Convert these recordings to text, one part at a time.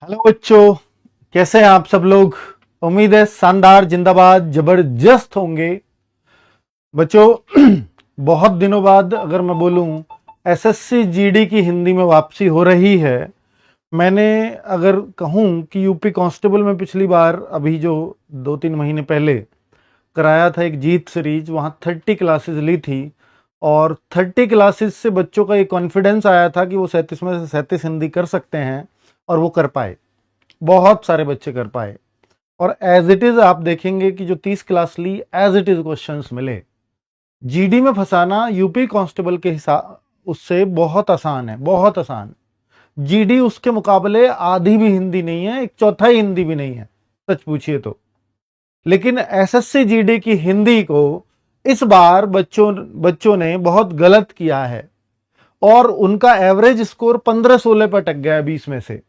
Hello बच्चों, कैसे हैं आप सब लोग। उम्मीद है शानदार, जिंदाबाद, जबरदस्त होंगे। बच्चों बहुत दिनों बाद अगर मैं बोलूं एसएससी जीडी की हिंदी में वापसी हो रही है। मैंने अगर कहूं कि यूपी कांस्टेबल में पिछली बार अभी जो 2-3 महीने पहले कराया था एक जीत सीरीज, वहां 30 क्लासेस ली थी और 30 क्लासेस से बच्चों का ये कॉन्फिडेंस आया था कि वो 37 में से 37 हिंदी कर सकते हैं और वो कर पाए। बहुत सारे बच्चे कर पाए और एज इट इज आप देखेंगे कि जो 30 क्लास ली एज इट इज क्वेश्चंस मिले। जीडी में फंसाना यूपी कांस्टेबल के हिसाब उससे बहुत आसान है, बहुत आसान। जीडी उसके मुकाबले आधी भी हिंदी नहीं है, एक चौथाई हिंदी भी नहीं है सच पूछिए तो। लेकिन एसएससी जीडी की हिंदी को इस बार बच्चों ने बहुत गलत किया है और उनका एवरेज स्कोर 15-16 पर अटक गया है 20 में से।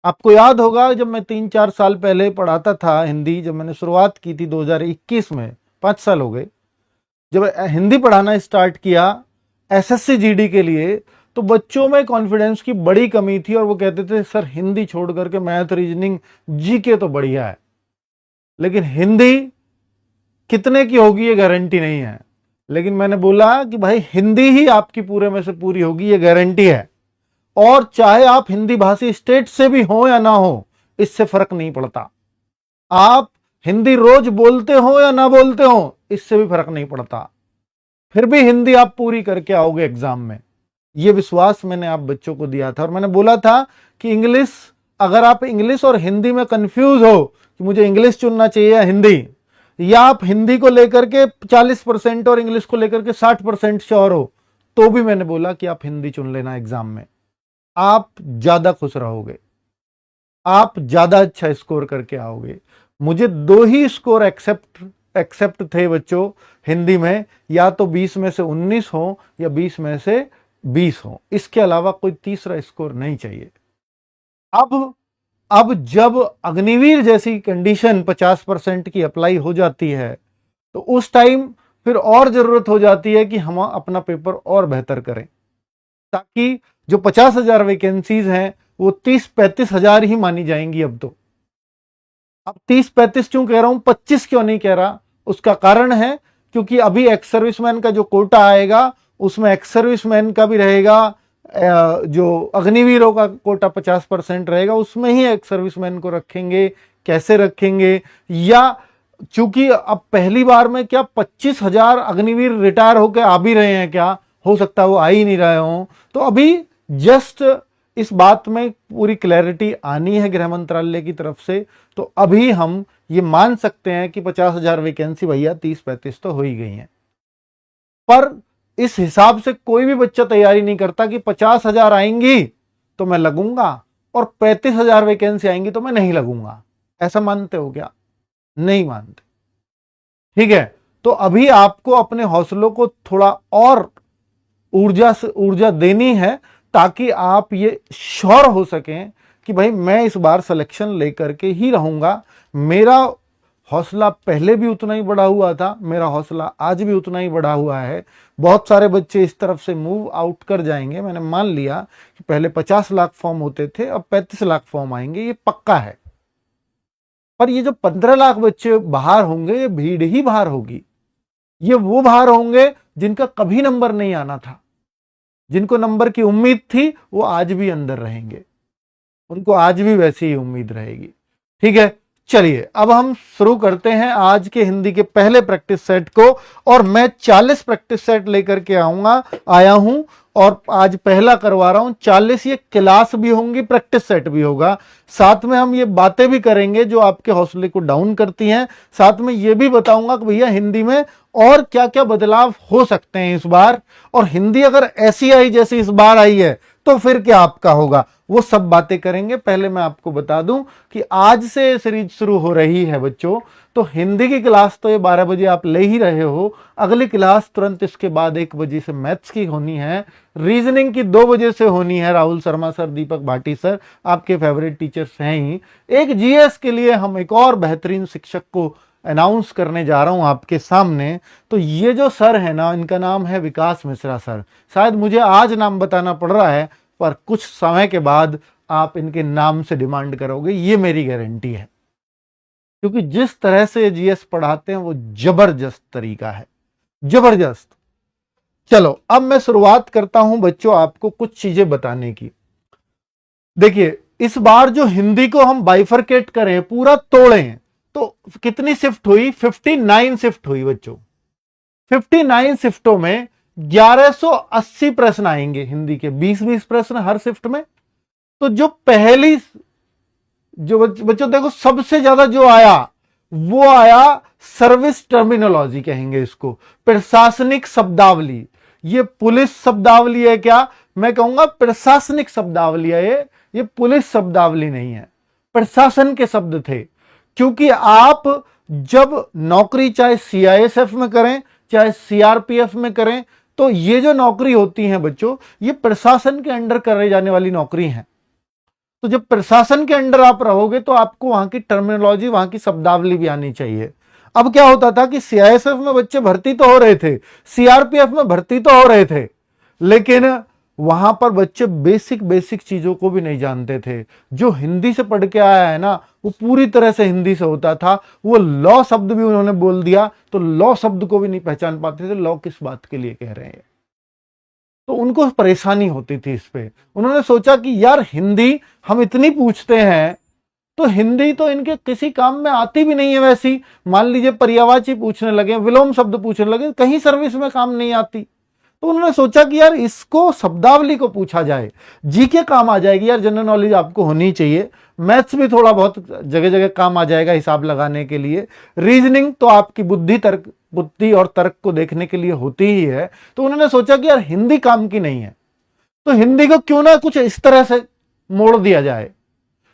आपको याद होगा जब मैं 3-4 साल पहले पढ़ाता था हिंदी, जब मैंने शुरुआत की थी 2021 में, 5 साल हो गए जब हिंदी पढ़ाना स्टार्ट किया एसएससी जीडी के लिए, तो बच्चों में कॉन्फिडेंस की बड़ी कमी थी और वो कहते थे सर हिंदी छोड़ करके मैथ, रीजनिंग, जीके तो बढ़िया है। लेकिन हिंदी कितने की होगी ये गारंटी नहीं है। लेकिन मैंने बोला कि भाई हिंदी ही आपकी पूरे में से पूरी होगी, ये गारंटी है। और चाहे आप हिंदी भाषी स्टेट से भी हो या ना हो, इससे फर्क नहीं पड़ता। आप हिंदी रोज बोलते हो या ना बोलते हो, इससे भी फर्क नहीं पड़ता। फिर भी हिंदी आप पूरी करके आओगे एग्जाम में। यह विश्वास मैंने आप बच्चों को दिया था और मैंने बोला था कि इंग्लिश, अगर आप इंग्लिश और हिंदी में कंफ्यूज हो कि मुझे इंग्लिश चुनना चाहिए या हिंदी, या आप हिंदी को लेकर के 40% और इंग्लिश को लेकर के 60% श्योर हो, तो भी मैंने बोला कि आप हिंदी चुन लेना एग्जाम में। आप ज्यादा खुश रहोगे, आप ज्यादा अच्छा स्कोर करके आओगे। मुझे 2 ही स्कोर एक्सेप्ट थे बच्चों हिंदी में, या तो 20 में से 19 हो या 20 में से 20 हो, इसके अलावा कोई तीसरा स्कोर नहीं चाहिए। अब जब अग्निवीर जैसी कंडीशन 50% की अप्लाई हो जाती है, तो उस टाइम फिर और जरूरत हो जाती है कि हम अपना पेपर और बेहतर करें, ताकि जो 50,000 वैकेंसीज हैं वो 30-35 हजार ही मानी जाएंगी अब 30-35 क्यों कह रहा हूं, 25 क्यों नहीं कह रहा, उसका कारण है क्योंकि अभी एक्स सर्विसमैन का जो कोटा आएगा उसमें एक्स सर्विसमैन का भी रहेगा, जो अग्निवीरों का कोटा 50% रहेगा, उसमें ही एक्स सर्विसमैन को रखेंगे। कैसे रखेंगे, या चूंकि अब पहली बार में क्या 25,000 अग्निवीर रिटायर होकर आ भी रहे हैं, क्या हो सकता है वो आ ही नहीं रहे हों, तो अभी जस्ट इस बात में पूरी क्लैरिटी आनी है गृह मंत्रालय की तरफ से। तो अभी हम ये मान सकते हैं कि 50,000 वैकेंसी भैया 30-35 तो हो ही गई हैं। पर इस हिसाब से कोई भी बच्चा तैयारी नहीं करता कि 50,000 आएंगी तो मैं लगूंगा और 35,000 वैकेंसी आएंगी तो मैं नहीं लगूंगा। ऐसा मानते हो क्या? नहीं मानते। ठीक है, तो अभी आपको अपने हौसलों को थोड़ा और ऊर्जा देनी है, ताकि आप ये श्योर हो सकें कि भाई मैं इस बार सिलेक्शन लेकर के ही रहूंगा। मेरा हौसला पहले भी उतना ही बढ़ा हुआ था, मेरा हौसला आज भी उतना ही बढ़ा हुआ है। बहुत सारे बच्चे इस तरफ से मूव आउट कर जाएंगे। मैंने मान लिया कि पहले 50 लाख फॉर्म होते थे, अब 35 लाख फॉर्म आएंगे, ये पक्का है। पर ये जो 15 लाख बच्चे बाहर होंगे, ये भीड़ ही बाहर होगी। ये वो बाहर होंगे जिनका कभी नंबर नहीं आना था, जिनको नंबर की उम्मीद थी, वो आज भी अंदर रहेंगे, उनको आज भी वैसी ही उम्मीद रहेगी। ठीक है, चलिए अब हम शुरू करते हैं आज के हिंदी के पहले प्रैक्टिस सेट को। और मैं 40 प्रैक्टिस सेट लेकर के आया हूं और आज पहला करवा रहा हूं। 40 ये क्लास भी होंगी, प्रैक्टिस सेट भी होगा। साथ में हम ये बातें भी करेंगे जो आपके हौसले को डाउन करती हैं। साथ में ये भी बताऊंगा कि भैया हिंदी में और क्या क्या बदलाव हो सकते हैं इस बार, और हिंदी अगर ऐसी आई जैसी इस बार आई है तो फिर क्या आपका होगा, वो सब बातें करेंगे। पहले मैं आपको बता दूं कि आज से सीरीज शुरू हो रही है बच्चों, तो हिंदी की क्लास तो ये 12 बजे आप ले ही रहे हो। अगली क्लास तुरंत इसके बाद 1 बजे से मैथ्स की होनी है, रीजनिंग की 2 बजे से होनी है। राहुल शर्मा सर, दीपक भाटी सर आपके फेवरेट टीचर्स हैं ही। एक जीएस के लिए हम एक और बेहतरीन शिक्षक को अनाउंस करने जा रहा हूं आपके सामने। तो ये जो सर है ना, इनका नाम है विकास मिश्रा सर। शायद मुझे आज नाम बताना पड़ रहा है, पर कुछ समय के बाद आप इनके नाम से डिमांड करोगे, ये मेरी गारंटी है। क्योंकि जिस तरह से जीएस पढ़ाते हैं वो जबरदस्त तरीका है, जबरदस्त। चलो अब मैं शुरुआत करता हूं बच्चों आपको कुछ चीजें बताने की। देखिए इस बार जो हिंदी को हम बाइफरकेट करें, पूरा तोड़ें, तो कितनी शिफ्ट हुई? 59 शिफ्ट हुई बच्चों। 59 शिफ्टों में 1180 प्रश्न आएंगे हिंदी के, 20-20 प्रश्न हर शिफ्ट में। तो जो पहली, जो बच्चों देखो सबसे ज्यादा जो आया वो आया सर्विस टर्मिनोलॉजी कहेंगे इसको, प्रशासनिक शब्दावली। ये पुलिस शब्दावली है क्या? मैं कहूंगा प्रशासनिक शब्दावली है ये पुलिस शब्दावली नहीं है, प्रशासन के शब्द थे। क्योंकि आप जब नौकरी चाहे सीआईएसएफ में करें चाहे सीआरपीएफ में करें, तो ये जो नौकरी होती है बच्चों, ये प्रशासन के अंडर करे जाने वाली नौकरी है। तो जब प्रशासन के अंडर आप रहोगे तो आपको वहां की टर्मिनोलॉजी, वहां की शब्दावली भी आनी चाहिए। अब क्या होता था कि सीआईएसएफ में बच्चे भर्ती तो हो रहे थे, सीआरपीएफ में भर्ती तो हो रहे थे, लेकिन वहां पर बच्चे बेसिक बेसिक चीजों को भी नहीं जानते थे। जो हिंदी से पढ़ के आया है ना, वो पूरी तरह से हिंदी से होता था। वो लॉ शब्द भी उन्होंने बोल दिया तो लॉ शब्द को भी नहीं पहचान पाते थे, लॉ किस बात के लिए कह रहे हैं। तो उनको परेशानी होती थी इस पे। उन्होंने सोचा कि यार हिंदी हम इतनी पूछते हैं, तो हिंदी तो इनके किसी काम में आती भी नहीं है वैसी। मान लीजिए पर्यायवाची पूछने लगे, विलोम शब्द पूछने लगे, कहीं सर्विस में काम नहीं आती। तो उन्होंने सोचा कि यार इसको शब्दावली को पूछा जाए, जीके काम आ जाएगी यार, जनरल नॉलेज आपको होनी चाहिए, मैथ्स भी थोड़ा बहुत जगह जगह काम आ जाएगा हिसाब लगाने के लिए, रीजनिंग तो आपकी बुद्धि और तर्क को देखने के लिए होती ही है। तो उन्होंने सोचा कि यार हिंदी काम की नहीं है, तो हिंदी को क्यों ना कुछ इस तरह से मोड़ दिया जाए।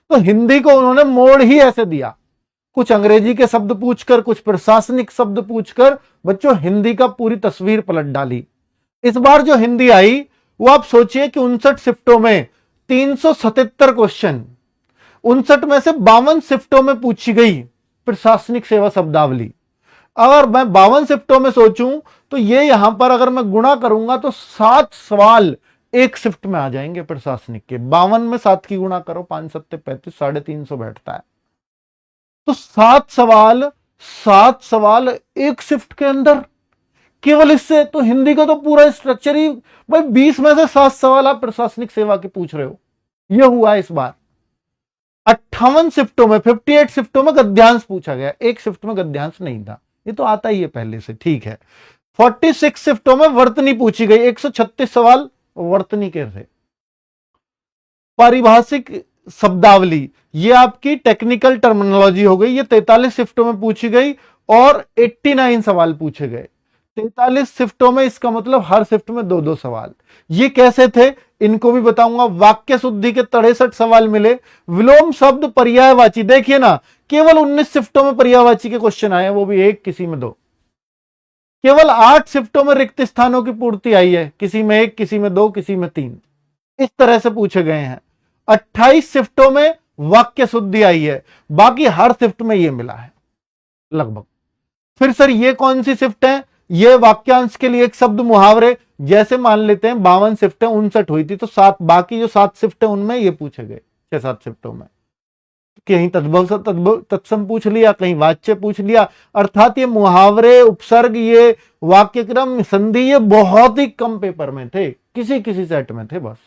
तो हिंदी को उन्होंने मोड़ ही ऐसे दिया, कुछ अंग्रेजी के शब्द पूछकर, कुछ प्रशासनिक शब्द पूछकर बच्चों हिंदी का पूरी तस्वीर पलट डाली। इस बार जो हिंदी आई वो आप सोचिए कि 59 शिफ्टों में 377 क्वेश्चन, 59 में से 52 शिफ्टों में पूछी गई प्रशासनिक सेवा शब्दावली। अगर मैं 52 शिफ्टों में सोचूं तो ये यहां पर अगर मैं गुणा करूंगा तो 7 सवाल एक शिफ्ट में आ जाएंगे प्रशासनिक के। 52 में 7 की गुणा करो, 5 7 35, 350 बैठता है। तो 7 सवाल एक शिफ्ट के अंदर, केवल इससे तो हिंदी का तो पूरा स्ट्रक्चर ही, भाई 20 में से 7 सवाल आप प्रशासनिक सेवा के पूछ रहे हो। यह हुआ इस बार। 58 शिफ्टों में, 58 शिफ्टों में गद्यांश पूछा गया, एक शिफ्ट में गद्यांश नहीं था, ये तो आता ही है पहले से, ठीक है। 46 शिफ्टों में वर्तनी पूछी गई, 136 सवाल वर्तनी के थे। पारिभाषिक शब्दावली, ये आपकी टेक्निकल टर्मिनोलॉजी हो गई, ये 43 शिफ्टों में पूछी गई और 89 सवाल पूछे गए। 43 शिफ्टों में, इसका मतलब हर शिफ्ट में 2-2 सवाल। ये कैसे थे इनको भी बताऊंगा। वाक्य शुद्धि के 63 सवाल मिले। विलोम शब्द, पर्यायवाची, देखिए ना, केवल 19 शिफ्टों में पर्यायवाची के क्वेश्चन आए, वो भी एक, किसी में 2। केवल 8 शिफ्टों में रिक्त स्थानों की पूर्ति आई है, किसी में 1, किसी में 2, किसी में 3, इस तरह से पूछे गए हैं। 28 शिफ्टों में वाक्य शुद्धि आई है, बाकी हर शिफ्ट में ये मिला है लगभग। फिर सर ये कौन सी शिफ्ट है? ये वाक्यांश के लिए एक शब्द मुहावरे, जैसे मान लेते हैं 52 शिफ्टें 59 हुई थी, तो 7, बाकी जो 7 शिफ्टें उनमें ये पूछे गए 6-7 शिफ्टों में। कहीं तत्सम पूछ लिया, कहीं वाच्य पूछ लिया। अर्थात ये मुहावरे, उपसर्ग, ये वाक्यक्रम, संधि, ये बहुत ही कम पेपर में थे, किसी किसी सेट में थे बस।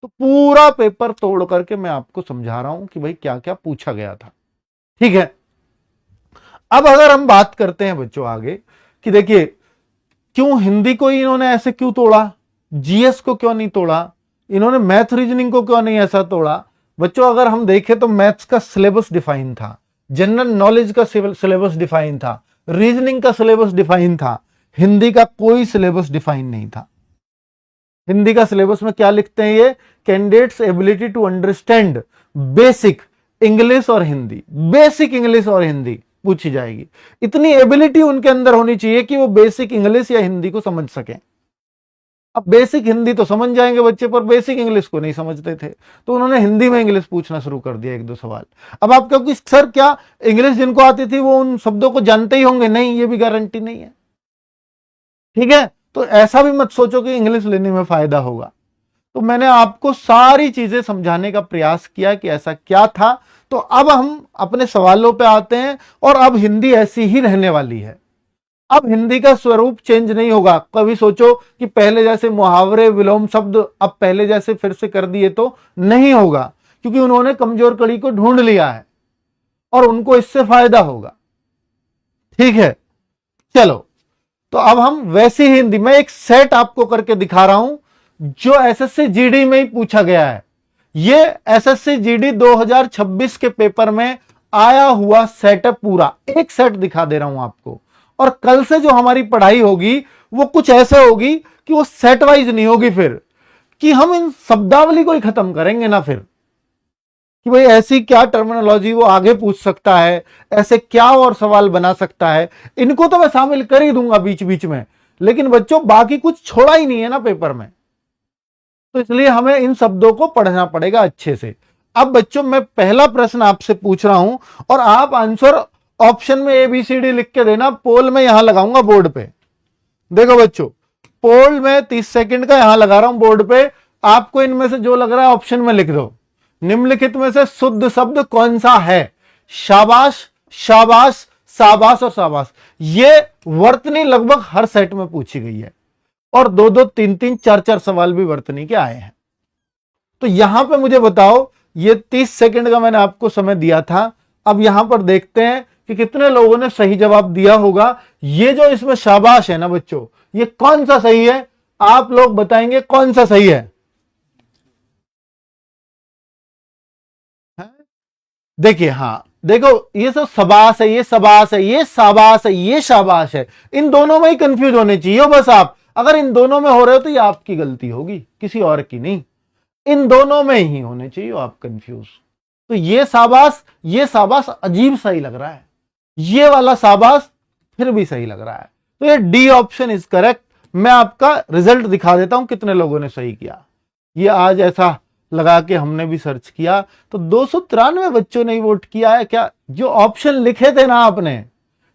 तो पूरा पेपर तोड़ करके मैं आपको समझा रहा हूं कि भाई क्या क्या पूछा गया था, ठीक है। अब अगर हम बात करते हैं बच्चों आगे कि देखिए क्यों हिंदी को इन्होंने ऐसे क्यों तोड़ा, जीएस को क्यों नहीं तोड़ा, इन्होंने मैथ रीजनिंग को क्यों नहीं ऐसा तोड़ा। बच्चों अगर हम देखें तो मैथ्स का सिलेबस डिफाइन था, जनरल नॉलेज का सिलेबस डिफाइन था, रीजनिंग का सिलेबस डिफाइन था, हिंदी का कोई सिलेबस डिफाइन नहीं था। हिंदी का सिलेबस में क्या लिखते हैं ये, candidates ability to understand basic English और हिंदी, बेसिक इंग्लिश और हिंदी पूछी जाएगी। इतनी एबिलिटी उनके अंदर होनी चाहिए कि वो बेसिक इंग्लिश या हिंदी को समझ सकें। अब बेसिक हिंदी तो समझ जाएंगे बच्चे, पर बेसिक इंग्लिश को नहीं समझते थे, तो उन्होंने हिंदी में इंग्लिश पूछना शुरू कर दिया, 1-2 सवाल। अब आप क्योंकि सर क्या इंग्लिश जिनको आती थी वो उन शब्दों को जानते ही होंगे? नहीं, ये भी गारंटी नहीं है, ठीक है। तो ऐसा भी मत सोचो कि इंग्लिश लेने में फायदा होगा। तो मैंने आपको सारी चीजें समझाने का प्रयास किया कि ऐसा क्या था। तो अब हम अपने सवालों पे आते हैं, और अब हिंदी ऐसी ही रहने वाली है। अब हिंदी का स्वरूप चेंज नहीं होगा। कभी सोचो कि पहले जैसे मुहावरे विलोम शब्द अब पहले जैसे फिर से कर दिए, तो नहीं होगा, क्योंकि उन्होंने कमजोर कड़ी को ढूंढ लिया है और उनको इससे फायदा होगा। ठीक है, चलो, तो अब हम वैसी ही हिंदी में एक सेट आपको करके दिखा रहा हूं जो एसएससी जीडी में ही पूछा गया है। ये एसएससी जीडी 2026 के पेपर में आया हुआ सेट है, पूरा एक सेट दिखा दे रहा हूं आपको। और कल से जो हमारी पढ़ाई होगी वो कुछ ऐसे होगी कि वो सेट वाइज नहीं होगी, फिर कि हम इन शब्दावली को ही खत्म करेंगे ना, फिर कि भाई ऐसी क्या टर्मिनोलॉजी वो आगे पूछ सकता है, ऐसे क्या और सवाल बना सकता है। इनको तो मैं शामिल कर ही दूंगा बीच बीच में, लेकिन बच्चों बाकी कुछ छोड़ा ही नहीं है ना पेपर में, तो इसलिए हमें इन शब्दों को पढ़ना पड़ेगा अच्छे से। अब बच्चों मैं पहला प्रश्न आपसे पूछ रहा हूं, और आप आंसर ऑप्शन में ABCD लिख के देना। पोल में यहां लगाऊंगा बोर्ड पे, देखो बच्चों, पोल में 30 सेकंड का यहां लगा रहा हूं बोर्ड पे। आपको इनमें से जो लग रहा है ऑप्शन में लिख दो। निम्नलिखित में से शुद्ध शब्द कौन सा है? शाबाश, शाबाश, शाबाश और शाबाश। ये वर्तनी लगभग हर सेट में पूछी गई है, और 2-2, 3-3, 4-4 सवाल भी वर्तनी के आए हैं। तो यहां पे मुझे बताओ, ये 30 सेकंड का मैंने आपको समय दिया था। अब यहां पर देखते हैं कि कितने लोगों ने सही जवाब दिया होगा। ये जो इसमें शाबाश है ना बच्चों, ये कौन सा सही है? आप लोग बताएंगे कौन सा सही है। देखिए, हाँ देखो, ये सब सबास है, ये सबास है, ये शाबाश है, ये शाबाश है। इन दोनों में ही कंफ्यूज होने चाहिए हो बस आप। अगर इन दोनों में हो रहे हो तो ये आपकी गलती होगी, किसी और की नहीं। इन दोनों में ही होने चाहिए आप कंफ्यूज। तो ये शाबाश अजीब सही लग रहा है, ये वाला शाबाश फिर भी सही लग रहा है। तो ये डी ऑप्शन इज करेक्ट। मैं आपका रिजल्ट दिखा देता हूं कितने लोगों ने सही किया। ये आज ऐसा लगा के हमने भी सर्च किया तो 293 बच्चों ने वोट किया है। क्या जो ऑप्शन लिखे थे ना आपने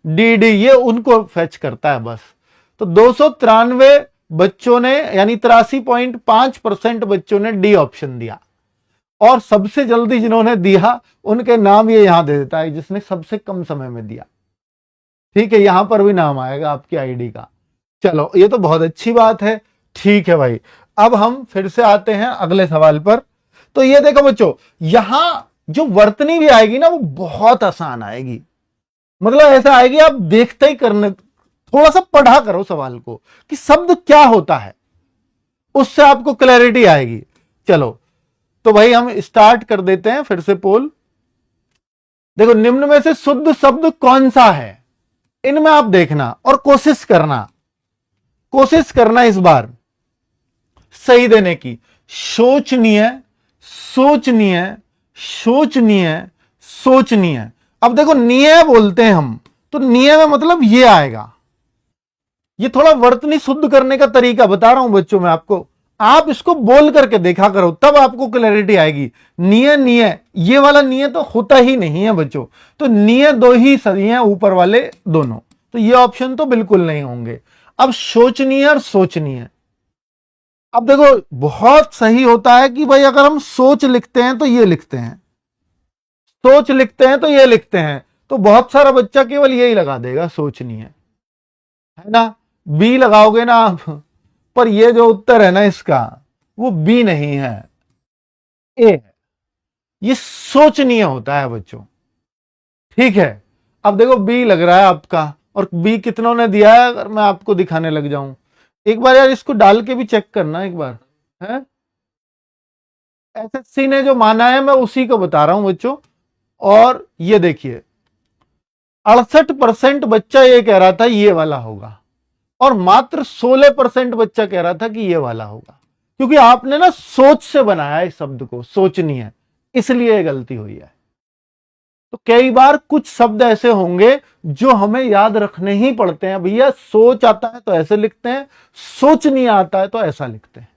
डी, ये उनको फेच करता है बस। तो 293 बच्चों ने, यानी 83.5% बच्चों ने डी ऑप्शन दिया। और सबसे जल्दी जिन्होंने दिया उनके नाम ये यहां दे देता है, जिसने सबसे कम समय में दिया। ठीक है, यहां पर भी नाम आएगा आपकी आईडी का। चलो, ये तो बहुत अच्छी बात है। ठीक है भाई, अब हम फिर से आते हैं अगले सवाल पर। तो ये देखो बच्चों, यहां जो वर्तनी भी आएगी ना वो बहुत आसान आएगी। मतलब ऐसा आएगी आप देखते ही करने, थोड़ा सा पढ़ा करो सवाल को कि शब्द क्या होता है, उससे आपको क्लैरिटी आएगी। चलो तो भाई हम स्टार्ट कर देते हैं फिर से पोल। देखो, निम्न में से शुद्ध शब्द कौन सा है, इनमें आप देखना और कोशिश करना इस बार सही देने की। शोचनीय, सोचनीय, शोचनीय, सोचनीय। अब देखो, निय बोलते हैं हम, तो निय में मतलब ये आएगा। ये थोड़ा वर्तनी शुद्ध करने का तरीका बता रहा हूं बच्चों मैं आपको। आप इसको बोल करके देखा करो, तब आपको क्लैरिटी आएगी। निय, ये वाला निय तो होता ही नहीं है बच्चों। तो निय दो ही सही है, ऊपर वाले दोनों। तो ये ऑप्शन तो बिल्कुल नहीं होंगे। अब शोचनीय और सोचनीय, अब देखो बहुत सही होता है कि भाई अगर हम सोच लिखते हैं तो ये लिखते हैं, सोच लिखते हैं तो ये लिखते हैं। तो बहुत सारा बच्चा केवल यही लगा देगा, सोचनीय, है ना। बी लगाओगे ना आप, पर ये जो उत्तर है ना इसका, वो बी नहीं है, ए है। ये सोचनीय होता है बच्चों। ठीक है, अब देखो बी लग रहा है आपका, और बी कितनों ने दिया है अगर मैं आपको दिखाने लग जाऊं। एक बार यार इसको डाल के भी चेक करना एक बार, है। एसएससी ने जो माना है मैं उसी को बता रहा हूं बच्चों। और ये देखिए 68% बच्चा ये कह रहा था ये वाला होगा, और मात्र 16% बच्चा कह रहा था कि ये वाला होगा। क्योंकि आपने ना सोच से बनाया इस शब्द को, सोचनी है, इसलिए गलती हुई है। तो कई बार कुछ शब्द ऐसे होंगे जो हमें याद रखने ही पड़ते हैं। भैया सोच आता है तो ऐसे लिखते हैं, सोच नहीं आता है तो ऐसा लिखते हैं,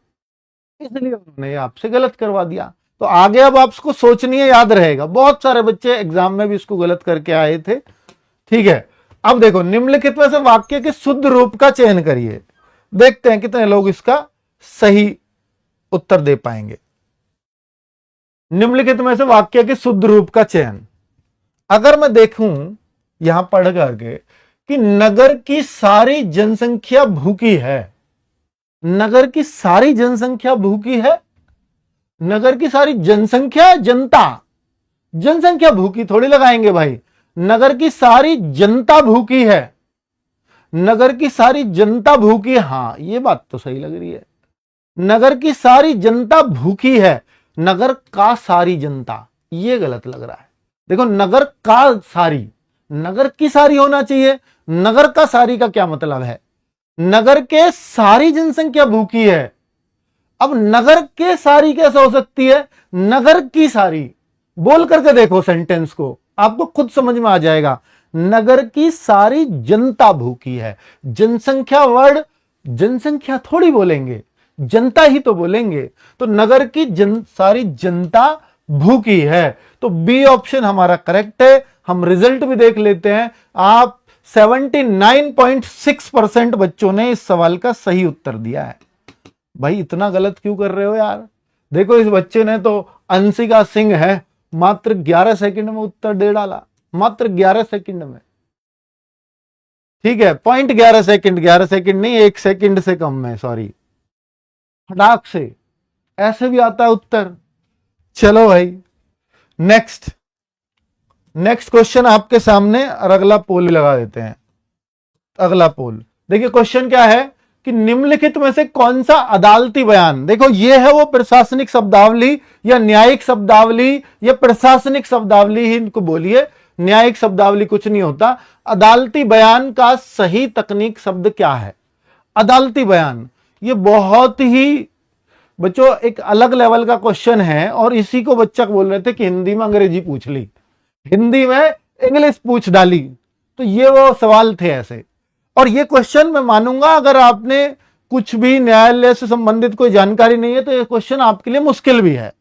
इसलिए उन्होंने आपसे गलत करवा दिया। तो आगे अब आपको सोचनीय याद रहेगा। बहुत सारे बच्चे एग्जाम में भी इसको गलत करके आए थे। ठीक है, अब देखो निम्नलिखित में से वाक्य के शुद्ध रूप का चयन करिए। देखते हैं कितने लोग इसका सही उत्तर दे पाएंगे। निम्नलिखित में से वाक्य के शुद्ध रूप का चयन। अगर मैं देखूं यहां पढ़ करके कि नगर की सारी जनसंख्या भूखी है, नगर की सारी जनसंख्या भूखी है, नगर की सारी जनसंख्या, जनता, जनसंख्या भूखी थोड़ी लगाएंगे भाई, नगर की सारी जनता भूखी है, नगर की सारी जनता भूखी है। हां ये बात तो सही लग रही है, नगर की सारी जनता भूखी है, नगर का सारी जनता ये गलत लग रहा है। देखो नगर का सारी, नगर की सारी होना चाहिए, नगर का सारी का क्या मतलब है, नगर के सारी जनसंख्या भूखी है। अब नगर के सारी कैसे हो सकती है, नगर की सारी, बोल करके देखो सेंटेंस को, आपको खुद समझ में आ जाएगा। नगर की सारी जनता भूखी है, जनसंख्या वर्ड जनसंख्या थोड़ी बोलेंगे, जनता ही तो बोलेंगे। तो नगर की सारी जनता भूखी है, तो बी ऑप्शन हमारा करेक्ट है। हम रिजल्ट भी देख लेते हैं। आप 79.6% बच्चों ने इस सवाल का सही उत्तर दिया है। भाई इतना गलत क्यों कर रहे हो यार। देखो इस बच्चे ने तो अंशिका सिंह है, मात्र 11 सेकंड में उत्तर दे डाला, मात्र 11 सेकंड में। ठीक है, 0.11 सेकंड, 11 सेकंड नहीं, 1 सेकंड से कम में, सॉरी, फटाक से ऐसे भी आता है उत्तर। चलो भाई नेक्स्ट क्वेश्चन आपके सामने, और अगला पोल भी लगा देते हैं। अगला पोल देखिए, क्वेश्चन क्या है कि निम्नलिखित में से कौन सा अदालती बयान, देखो ये है वो प्रशासनिक शब्दावली या न्यायिक शब्दावली या प्रशासनिक शब्दावली ही इनको बोलिए, न्यायिक शब्दावली कुछ नहीं होता। अदालती बयान का सही तकनीक शब्द क्या है। अदालती बयान ये बहुत ही बच्चों एक अलग लेवल का क्वेश्चन है, और इसी को बच्चा बोल रहे थे कि हिंदी में अंग्रेजी पूछ ली, हिंदी में इंग्लिश पूछ डाली, तो ये वो सवाल थे ऐसे। और ये क्वेश्चन मैं मानूंगा अगर आपने कुछ भी न्यायालय से संबंधित कोई जानकारी नहीं है तो ये क्वेश्चन आपके लिए मुश्किल भी है।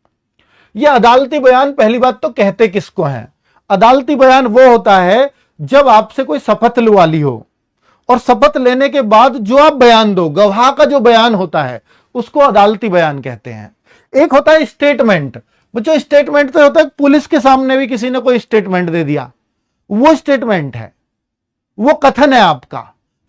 ये अदालती बयान, पहली बात तो कहते किसको हैं। अदालती बयान वो होता है जब आपसे कोई शपथ लिवा ली हो, और शपथ लेने के बाद जो आप बयान दो, गवाह का जो बयान होता है उसको अदालती बयान कहते हैं। एक होता है स्टेटमेंट, बच्चों स्टेटमेंट तो होता है पुलिस के सामने भी किसी ने कोई स्टेटमेंट दे दिया, वो स्टेटमेंट है, वो कथन है आपका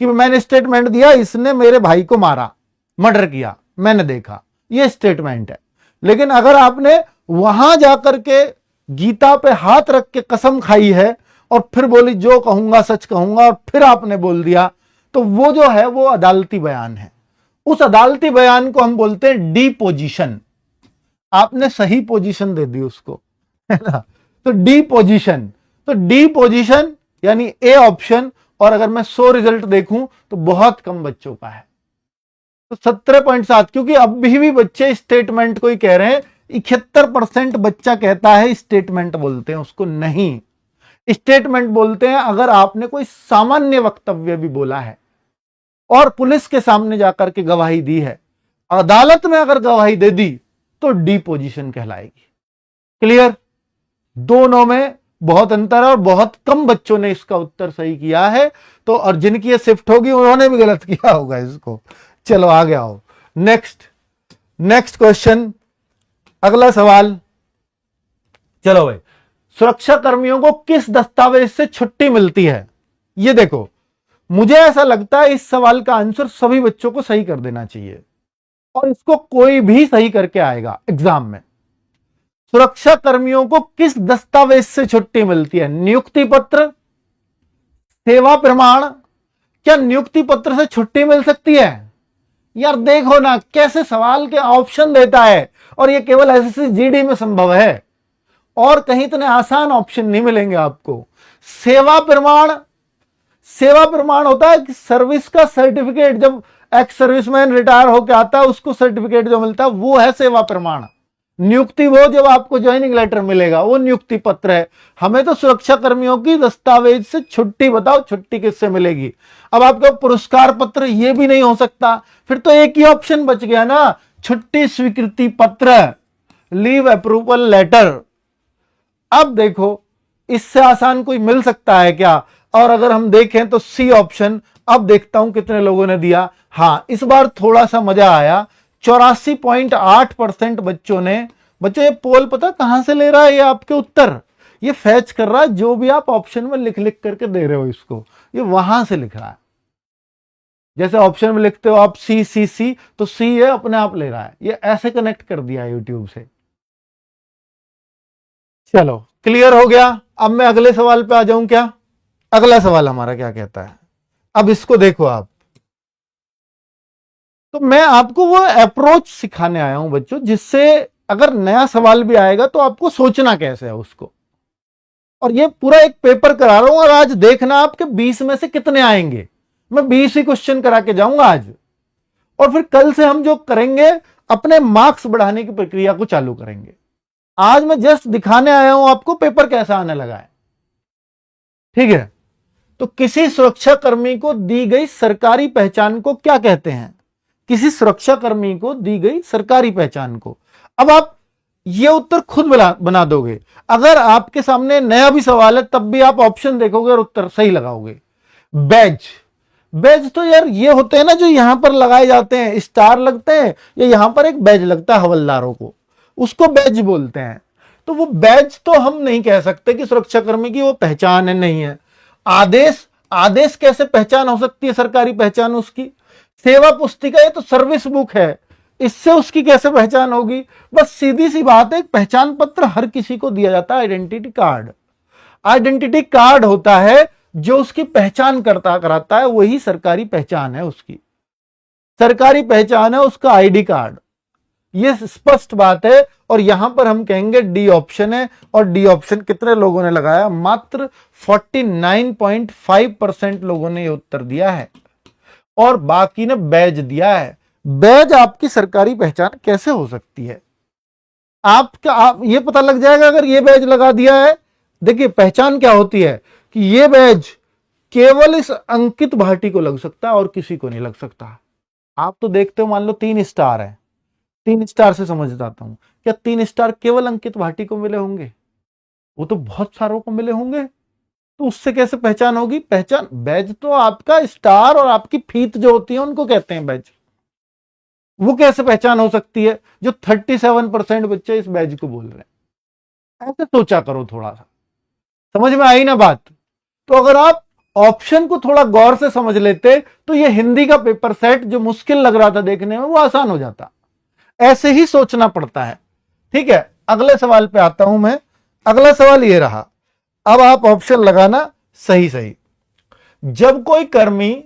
कि मैंने स्टेटमेंट दिया, इसने मेरे भाई को मारा, मर्डर किया, मैंने देखा, ये स्टेटमेंट है। लेकिन अगर आपने वहां जाकर के गीता पे हाथ रख के कसम खाई है और फिर बोली जो कहूंगा सच कहूंगा, और फिर आपने बोल दिया, तो वो जो है वो अदालती बयान है। उस अदालती बयान को हम बोलते हैं डिपोजिशन। आपने सही पोजीशन दे दी उसको, है ना, तो डिपोजिशन, तो डिपोजिशन यानी ए ऑप्शन। और अगर मैं 100 रिजल्ट देखूं तो बहुत कम बच्चों का है, तो 17.7, क्योंकि अभी भी बच्चे स्टेटमेंट को ही कह रहे हैं। 71% बच्चा कहता है स्टेटमेंट बोलते हैं उसको, नहीं, स्टेटमेंट बोलते हैं अगर आपने कोई सामान्य वक्तव्य भी बोला है और पुलिस के सामने जाकर के गवाही दी है, अदालत में अगर गवाही दे दी तो डिपोजिशन कहलाएगी। क्लियर, दोनों में बहुत अंतर है और बहुत कम बच्चों ने इसका उत्तर सही किया है। तो और जिनकी ये शिफ्ट होगी उन्होंने भी गलत किया होगा इसको। चलो आगे आओ, नेक्स्ट क्वेश्चन, अगला सवाल। चलो भाई, सुरक्षा कर्मियों को किस दस्तावेज से छुट्टी मिलती है। ये देखो, मुझे ऐसा लगता है इस सवाल का आंसर सभी बच्चों को सही कर देना चाहिए, और इसको कोई भी सही करके आएगा एग्जाम में। सुरक्षा कर्मियों को किस दस्तावेज से छुट्टी मिलती है। नियुक्ति पत्र, सेवा प्रमाण, क्या नियुक्ति पत्र से छुट्टी मिल सकती है। यार देखो ना कैसे सवाल के ऑप्शन देता है, और ये केवल एसएससी जीडी में संभव है, और कहीं इतने आसान ऑप्शन नहीं मिलेंगे आपको। सेवा प्रमाण, सेवा प्रमाण होता है कि सर्विस का सर्टिफिकेट, जब एक्स सर्विसमैन रिटायर होकर आता है उसको सर्टिफिकेट जो मिलता है वो है सेवा प्रमाण। नियुक्ति वो जब आपको ज्वाइनिंग लेटर मिलेगा वो नियुक्ति पत्र है। हमें तो सुरक्षा कर्मियों की दस्तावेज से छुट्टी बताओ, छुट्टी किससे मिलेगी। अब आपका पुरस्कार पत्र ये भी नहीं हो सकता, फिर तो एक ही ऑप्शन बच गया ना, छुट्टी स्वीकृति पत्र, लीव अप्रूवल लेटर। अब देखो इससे आसान कोई मिल सकता है क्या। और अगर हम देखें तो सी ऑप्शन, अब देखता हूं कितने लोगों ने दिया। हां, इस बार थोड़ा सा मजा आया 84.8% बच्चों ये पोल पता कहां से ले रहा है? ये आपके उत्तर ये फैच कर रहा है, जो भी आप ऑप्शन में लिख लिख करके दे रहे हो इसको, ये वहां से लिख रहा है। जैसे ऑप्शन में लिखते हो आप सी सी सी, तो सी ये अपने आप ले रहा है, ये ऐसे कनेक्ट कर दिया है यूट्यूब से। चलो क्लियर हो गया। अब मैं अगले सवाल पे आ जाऊं क्या? अगला सवाल हमारा क्या कहता है, अब इसको देखो आप। तो मैं आपको वो अप्रोच सिखाने आया हूं बच्चों, जिससे अगर नया सवाल भी आएगा तो आपको सोचना कैसे है उसको। और ये पूरा एक पेपर करा रहा हूं, और आज देखना आपके 20 में से कितने आएंगे। मैं 20 ही क्वेश्चन करा के जाऊंगा आज, और फिर कल से हम जो करेंगे अपने मार्क्स बढ़ाने की प्रक्रिया को चालू करेंगे। आज मैं जस्ट दिखाने आया हूं आपको पेपर कैसा आने लगा है, ठीक है। तो किसी सुरक्षा कर्मी को दी गई सरकारी पहचान को क्या कहते हैं? किसी सुरक्षा कर्मी को दी गई सरकारी पहचान को। अब आप ये उत्तर खुद बना दोगे। अगर आपके सामने नया भी सवाल है तब भी आप ऑप्शन देखोगे और उत्तर सही लगाओगे। बैज, बैज तो यार ये होते हैं ना जो यहां पर लगाए जाते हैं, स्टार लगते हैं, या यहां पर एक बैज लगता है हवलदारों को, उसको बैज बोलते हैं। तो वो बैज तो हम नहीं कह सकते कि सुरक्षाकर्मी की वो पहचान है, नहीं है। आदेश, आदेश कैसे पहचान हो सकती है सरकारी पहचान उसकी? सेवा पुस्तिका, ये तो सर्विस बुक है, इससे उसकी कैसे पहचान होगी? बस सीधी सी बात है, पहचान पत्र हर किसी को दिया जाता है, आइडेंटिटी कार्ड। आइडेंटिटी कार्ड होता है जो उसकी पहचान कराता है, वही सरकारी पहचान है उसकी। सरकारी पहचान है उसका आईडी कार्ड, ये स्पष्ट बात है। और यहां पर हम कहेंगे डी ऑप्शन है, और डी ऑप्शन कितने लोगों ने लगाया? मात्र 49.5% लोगों ने ये उत्तर दिया है, और बाकी ने बैज दिया है। बैज आपकी सरकारी पहचान कैसे हो सकती है? आप ये पता लग जाएगा अगर ये बैज लगा दिया है। देखिए पहचान क्या होती है कि ये बैज केवल इस अंकित भाटी को लग सकता है और किसी को नहीं लग सकता। आप तो देखते हो, मान लो 3 स्टार है, 3 स्टार से समझ जाता हूं, क्या 3 स्टार केवल अंकित भाटी को मिले होंगे? वो तो बहुत सारों को मिले होंगे, तो उससे कैसे पहचान होगी? पहचान, बैज तो आपका स्टार और आपकी फीत जो होती है उनको कहते हैं बैज। वो कैसे पहचान हो सकती है जो 37% बच्चे इस बैज को बोल रहे हैं? ऐसे सोचा करो, थोड़ा सा समझ में आई ना बात? तो अगर आप ऑप्शन को थोड़ा गौर से समझ लेते तो ये हिंदी का पेपर सेट जो मुश्किल लग रहा था देखने में, वो आसान हो जाता। ऐसे ही सोचना पड़ता है, ठीक है। अगले सवाल पे आता हूं मैं। अगला सवाल ये रहा, अब आप ऑप्शन लगाना सही सही। जब कोई कर्मी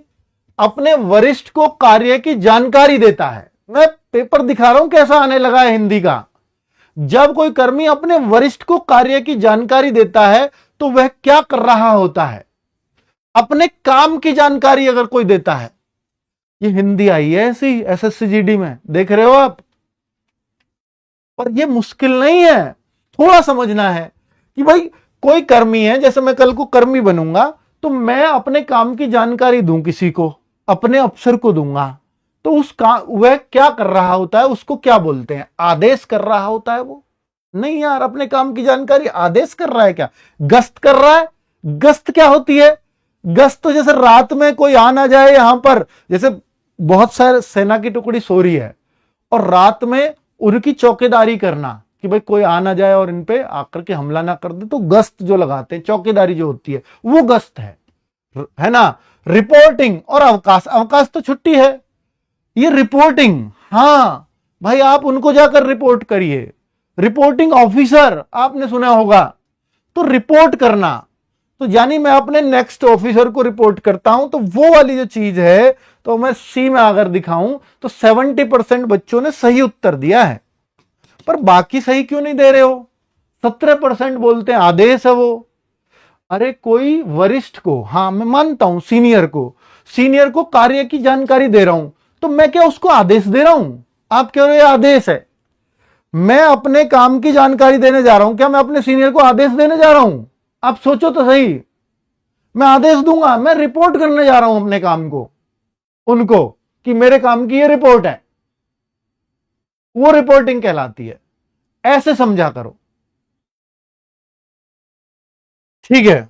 अपने वरिष्ठ को कार्य की जानकारी देता है, मैं पेपर दिखा रहा हूं कैसा आने लगा है हिंदी का। जब कोई कर्मी अपने वरिष्ठ को कार्य की जानकारी देता है तो वह क्या कर रहा होता है? अपने काम की जानकारी अगर कोई देता है, ये हिंदी आई है ऐसी एसएससी में, देख रहे हो आप। पर ये मुश्किल नहीं है, थोड़ा समझना है कि भाई कोई कर्मी है, जैसे मैं कल को कर्मी बनूंगा तो मैं अपने काम की जानकारी दूं किसी को, अपने अफसर को दूंगा, तो वह क्या कर रहा होता है, उसको क्या बोलते हैं? आदेश कर रहा होता है वो? नहीं यार, अपने काम की जानकारी आदेश कर रहा है क्या? गश्त कर रहा है। गश्त क्या होती है? गश्त तो जैसे रात में कोई आ ना जाए यहां पर, जैसे बहुत सारे सेना की टुकड़ी सो रही है और रात में उनकी चौकीदारी करना कि भाई कोई आ ना जाए और इन पे आकर के हमला ना कर दे, तो गश्त जो लगाते हैं, चौकीदारी जो होती है, वो गश्त है ना। रिपोर्टिंग और अवकाश, अवकाश तो छुट्टी है, ये रिपोर्टिंग। हां भाई, आप उनको जाकर रिपोर्ट करिए। रिपोर्टिंग ऑफिसर आपने सुना होगा, तो रिपोर्ट करना, तो यानी मैं अपने नेक्स्ट ऑफिसर को रिपोर्ट करता हूं, तो वो वाली जो चीज है, तो मैं सी में अगर दिखाऊं तो 70% बच्चों ने सही उत्तर दिया है। पर बाकी सही क्यों नहीं दे रहे हो? 17% बोलते हैं आदेश है वो। अरे कोई वरिष्ठ को, हां मैं मानता हूं, सीनियर को कार्य की जानकारी दे रहा हूं, तो मैं क्या उसको आदेश दे रहा हूं? आप कह रहे हो आदेश है, मैं अपने काम की जानकारी देने जा रहा हूं, क्या मैं अपने सीनियर को आदेश देने जा रहा हूं? आप सोचो तो सही। मैं आदेश दूंगा, मैं रिपोर्ट करने जा रहा हूं अपने काम को उनको कि मेरे काम की ये रिपोर्ट है, वो रिपोर्टिंग कहलाती है। ऐसे समझा करो, ठीक है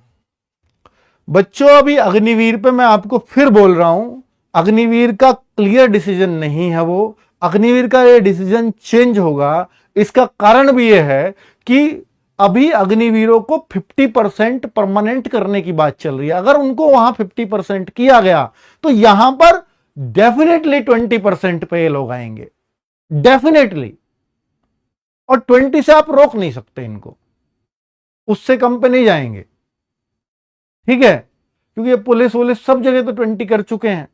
बच्चों। अभी अग्निवीर पे मैं आपको फिर बोल रहा हूं, अग्निवीर का क्लियर डिसीजन नहीं है वो। अग्निवीर का ये डिसीजन चेंज होगा, इसका कारण भी ये है कि अभी अग्निवीरों को 50% परमानेंट करने की बात चल रही है। अगर उनको वहां 50% किया गया तो यहां पर डेफिनेटली 20% पे ये लोग आएंगे, डेफिनेटली। और 20 से आप रोक नहीं सकते इनको, उससे कम पे नहीं जाएंगे, ठीक है, क्योंकि ये पुलिस वुलिस सब जगह तो 20 कर चुके हैं।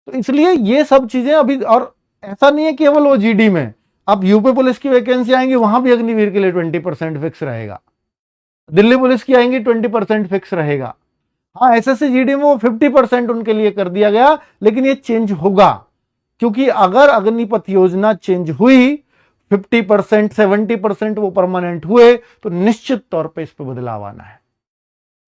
तो इसलिए ये सब चीजें अभी, और ऐसा नहीं है केवल वो जीडी में, अब यूपी पुलिस की वैकेंसी आएंगी वहां भी अग्निवीर के लिए 20% फिक्स रहेगा, दिल्ली पुलिस की आएंगी 20% फिक्स रहेगा। हाँ, एसएससी जीडी में वो 50% उनके लिए कर दिया गया, लेकिन ये चेंज होगा, क्योंकि अगर अग्निपथ योजना चेंज हुई, 50% 70% वो परमानेंट हुए, तो निश्चित तौर पे इस पे बदलाव आना है।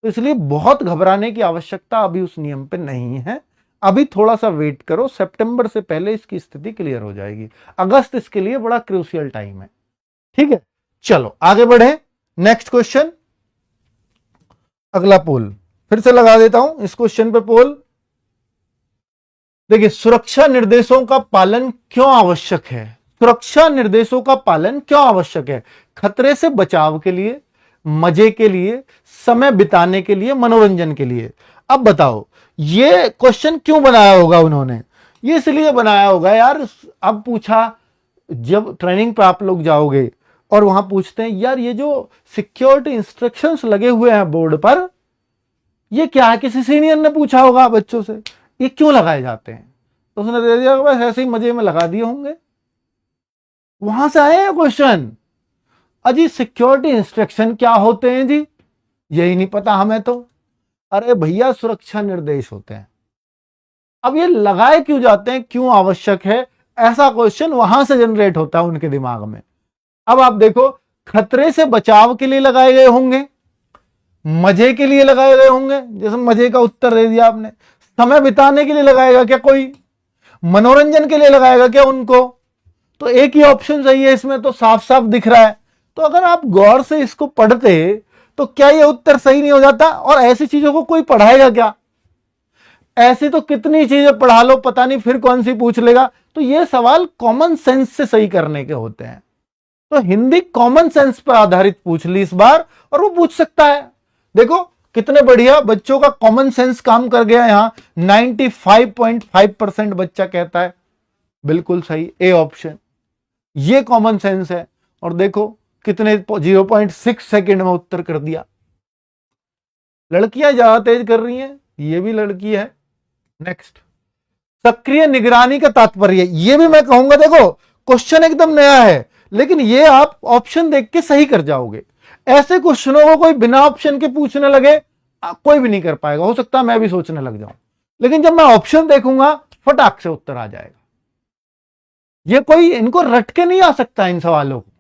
तो इसलिए बहुत घबराने की आवश्यकता अभी उस नियम पे नहीं है। अभी थोड़ा सा वेट करो, सितंबर से पहले इसकी स्थिति क्लियर हो जाएगी। अगस्त इसके लिए बड़ा क्रूशियल टाइम है, ठीक है। चलो आगे बढ़े, नेक्स्ट क्वेश्चन, अगला पोल फिर से लगा देता हूं इस क्वेश्चन पे पोल। देखिए, सुरक्षा निर्देशों का पालन क्यों आवश्यक है? सुरक्षा निर्देशों का पालन क्यों आवश्यक है? खतरे से बचाव के लिए, मजे के लिए, समय बिताने के लिए, मनोरंजन के लिए। अब बताओ ये क्वेश्चन क्यों बनाया होगा उन्होंने? ये इसलिए बनाया होगा यार, अब पूछा, जब ट्रेनिंग पे आप लोग जाओगे और वहां पूछते हैं यार ये जो सिक्योरिटी इंस्ट्रक्शंस लगे हुए हैं बोर्ड पर, ये क्या है? किसी सीनियर ने पूछा होगा बच्चों से, ये क्यों लगाए जाते हैं? तो उसने दे दिया बस ऐसे ही मजे में लगा दिए होंगे। वहां से आए हैं क्वेश्चन। अजी सिक्योरिटी इंस्ट्रक्शन क्या होते हैं जी? यही नहीं पता हमें तो। अरे भैया, सुरक्षा निर्देश होते हैं। अब ये लगाए क्यों जाते हैं, क्यों आवश्यक है, ऐसा क्वेश्चन वहां से जनरेट होता है उनके दिमाग में। अब आप देखो, खतरे से बचाव के लिए लगाए गए होंगे, मजे के लिए लगाए गए होंगे, जैसे मजे का उत्तर दे दिया आपने। समय बिताने के लिए लगाएगा क्या कोई? मनोरंजन के लिए लगाएगा क्या उनको? तो एक ही ऑप्शन सही है इसमें, तो साफ साफ दिख रहा है। तो अगर आप गौर से इसको पढ़ते तो क्या ये उत्तर सही नहीं हो जाता? और ऐसी चीजों को कोई पढ़ाएगा क्या? ऐसी तो कितनी चीजें पढ़ा लो, पता नहीं फिर कौन सी पूछ लेगा। तो ये सवाल कॉमन सेंस से सही करने के होते हैं। तो हिंदी कॉमन सेंस पर आधारित पूछ ली इस बार, और वो पूछ सकता है। देखो कितने बढ़िया बच्चों का कॉमन सेंस काम कर गया यहां। 95.5% बच्चा कहता है बिल्कुल सही, ए ऑप्शन, ये कॉमन सेंस है। और देखो कितने 0.6 सेकेंड में उत्तर कर दिया। लड़कियां ज्यादा तेज कर रही हैं, ये भी लड़की है। नेक्स्ट, सक्रिय निगरानी का तात्पर्य, ये भी मैं कहूंगा, देखो क्वेश्चन एकदम नया है, लेकिन ये आप ऑप्शन देख के सही कर जाओगे। ऐसे क्वेश्चनों को कोई बिना ऑप्शन के पूछने लगे, कोई भी नहीं कर पाएगा। हो सकता है मैं भी सोचने लग जाऊं, लेकिन जब मैं ऑप्शन देखूंगा फटाक से उत्तर आ जाएगा। ये कोई इनको रट के नहीं आ सकता इन सवालों को।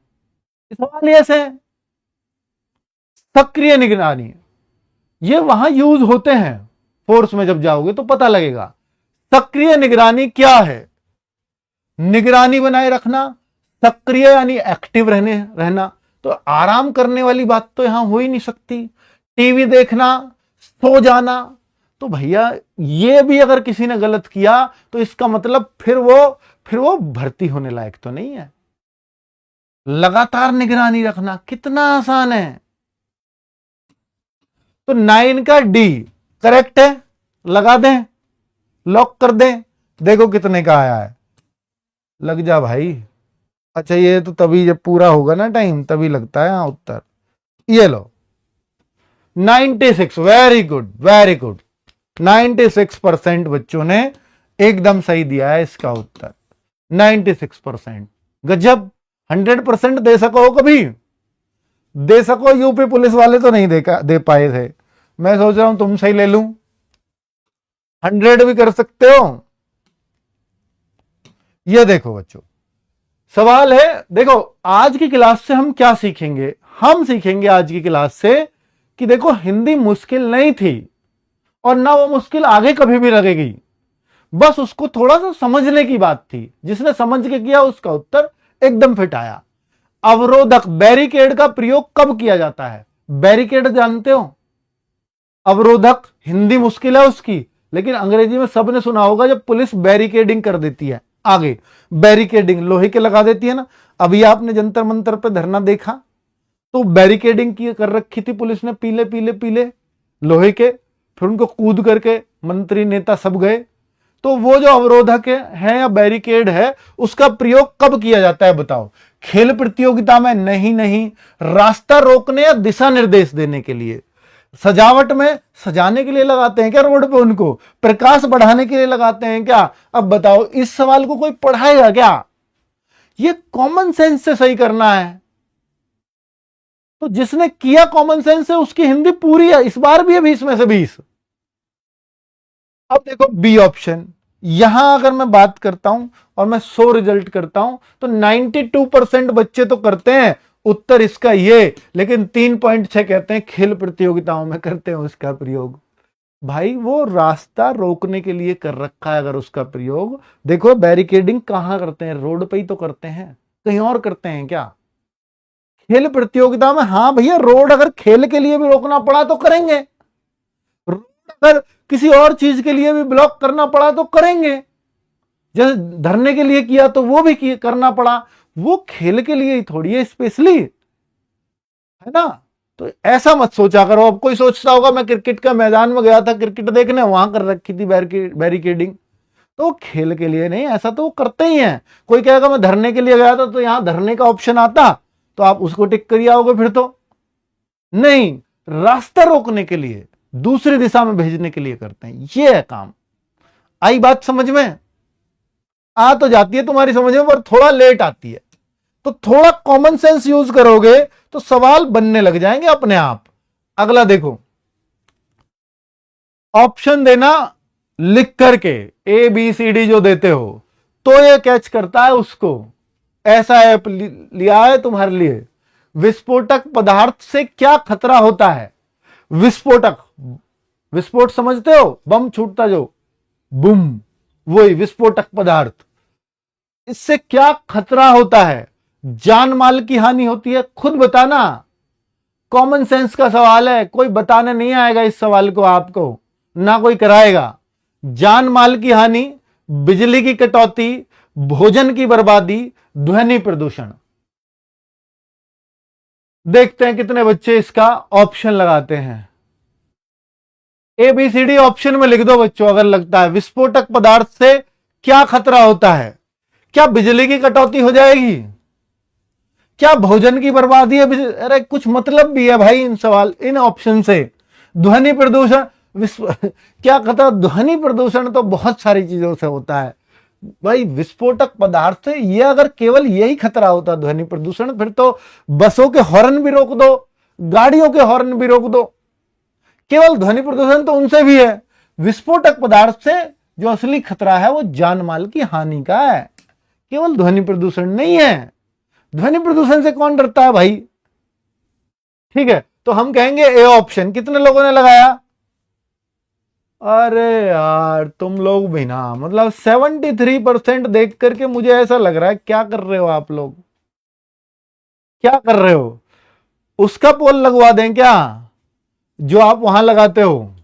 सवाल ऐसे है, सक्रिय निगरानी, ये वहां यूज होते हैं, फोर्स में जब जाओगे तो पता लगेगा। सक्रिय निगरानी क्या है? निगरानी बनाए रखना, सक्रिय यानी एक्टिव रहना। तो आराम करने वाली बात तो यहां हो ही नहीं सकती। टीवी देखना, सो जाना, तो भैया ये भी अगर किसी ने गलत किया तो इसका मतलब फिर वो भर्ती होने लायक तो नहीं है। लगातार निगरानी रखना कितना आसान है। तो 9 का डी करेक्ट है, लगा दें, लॉक कर दें। देखो कितने का आया है, लग जा भाई। अच्छा, ये तो तभी जब पूरा होगा ना टाइम तभी लगता है हाँ उत्तर। ये लो 96, वेरी गुड वेरी गुड। 96% बच्चों ने एकदम सही दिया है इसका उत्तर। 96%, गजब। 100% दे सको कभी, दे सको। यूपी पुलिस वाले तो नहीं दे पाए थे। मैं सोच रहा हूं तुमसे ही ले लूं, 100 भी कर सकते हो। ये देखो बच्चों, सवाल है, देखो आज की क्लास से हम क्या सीखेंगे? हम सीखेंगे आज की क्लास से कि देखो हिंदी मुश्किल नहीं थी, और ना वो मुश्किल आगे कभी भी लगेगी। बस उसको थोड़ा सा समझने की बात थी। जिसने समझ के किया उसका उत्तर एकदम फिट आया। अवरोधक, बैरिकेड का प्रयोग कब किया जाता है? बैरिकेड जानते हो? अवरोधक, हिंदी मुश्किल है उसकी, लेकिन अंग्रेजी में सबने सुना होगा जब पुलिस बैरिकेडिंग कर देती है, आगे बैरिकेडिंग लोहे के लगा देती है ना। अभी आपने जंतर मंतर पे धरना देखा तो बैरिकेडिंग की कर रखी थी पुलिस ने, पीले पीले पीले लोहे के, फिर उनको कूद करके मंत्री नेता सब गए। तो वो जो अवरोधक है या बैरिकेड है उसका प्रयोग कब किया जाता है बताओ? खेल प्रतियोगिता में? नहीं नहीं, रास्ता रोकने या दिशा निर्देश देने के लिए। सजावट में सजाने के लिए लगाते हैं क्या रोड पे? उनको प्रकाश बढ़ाने के लिए लगाते हैं क्या? अब बताओ इस सवाल को कोई पढ़ाएगा क्या? ये कॉमन सेंस से सही करना है। तो जिसने किया कॉमन सेंस से उसकी हिंदी पूरी है, इस बार भी है 20 में से 20। अब देखो बी ऑप्शन, यहां अगर मैं बात करता हूं और मैं 100 रिजल्ट करता हूं तो 92% बच्चे तो करते हैं उत्तर इसका ये, लेकिन 3.6 कहते हैं खेल प्रतियोगिताओं में करते हैं उसका प्रयोग। भाई वो रास्ता रोकने के लिए कर रखा है अगर उसका प्रयोग। देखो बैरिकेडिंग कहां करते हैं? रोड पे ही तो करते हैं, कहीं और करते हैं क्या? खेल प्रतियोगिता में हाँ भैया, रोड अगर खेल के लिए भी रोकना पड़ा तो करेंगे, रोड अगर किसी और चीज के लिए भी ब्लॉक करना पड़ा तो करेंगे। जैसे धरने के लिए किया तो वो भी करना पड़ा, वो खेल के लिए ही थोड़ी है स्पेशली, है ना? तो ऐसा मत सोचा करो। अब कोई सोचता होगा मैं क्रिकेट का मैदान में गया था क्रिकेट देखने, वहां कर रखी थी बैरिकेडिंग, तो खेल के लिए नहीं, ऐसा तो वो करते ही हैं। कोई कहेगा मैं धरने के लिए गया था तो यहां धरने का ऑप्शन आता तो आप उसको टिक कर आओगे, फिर तो नहीं, रास्ता रोकने के लिए, दूसरी दिशा में भेजने के लिए करते हैं, ये है काम। आई बात समझ में? आ तो जाती है तुम्हारी समझ में, पर थोड़ा लेट आती है। तो थोड़ा कॉमन सेंस यूज करोगे तो सवाल बनने लग जाएंगे अपने आप। अगला देखो, ऑप्शन देना लिख करके, ए बी सी डी जो देते हो तो ये कैच करता है उसको। ऐसा ऐप लिया है तुम्हारे लिए। विस्फोटक पदार्थ से क्या खतरा होता है? विस्फोटक, विस्फोट समझते हो? बम छूटता जो, बुम, वही विस्फोटक पदार्थ। इससे क्या खतरा होता है? जान माल की हानि होती है? खुद बताना। कॉमन सेंस का सवाल है, कोई बताने नहीं आएगा इस सवाल को आपको, ना कोई कराएगा। जान माल की हानि, बिजली की कटौती, भोजन की बर्बादी, ध्वनि प्रदूषण। देखते हैं कितने बच्चे इसका ऑप्शन लगाते हैं। A B C D option में लिख दो बच्चों अगर लगता है। विस्फोटक पदार्थ से क्या खतरा होता है? क्या बिजली की कटौती हो जाएगी? क्या भोजन की बर्बादी है? अरे कुछ मतलब भी है भाई इन सवाल, इन ऑप्शन से। ध्वनि प्रदूषण, क्या खतरा? ध्वनि प्रदूषण तो बहुत सारी चीजों से होता है भाई। विस्फोटक पदार्थ से ये अगर केवल यही खतरा होता ध्वनि प्रदूषण, फिर तो बसों के हॉर्न भी रोक दो, गाड़ियों के हॉर्न भी रोक दो। केवल ध्वनि प्रदूषण तो उनसे भी है, विस्फोटक पदार्थ से जो असली खतरा है वो जान माल की हानि का है, केवल ध्वनि प्रदूषण नहीं है। ध्वनि प्रदूषण से कौन डरता है भाई? ठीक है, तो हम कहेंगे ए ऑप्शन। कितने लोगों ने लगाया? अरे यार तुम लोग भी ना, मतलब 73% देख करके मुझे ऐसा लग रहा है क्या कर रहे हो आप लोग, क्या कर रहे हो? उसका पोल लगवा दें क्या जो आप वहां लगाते हो?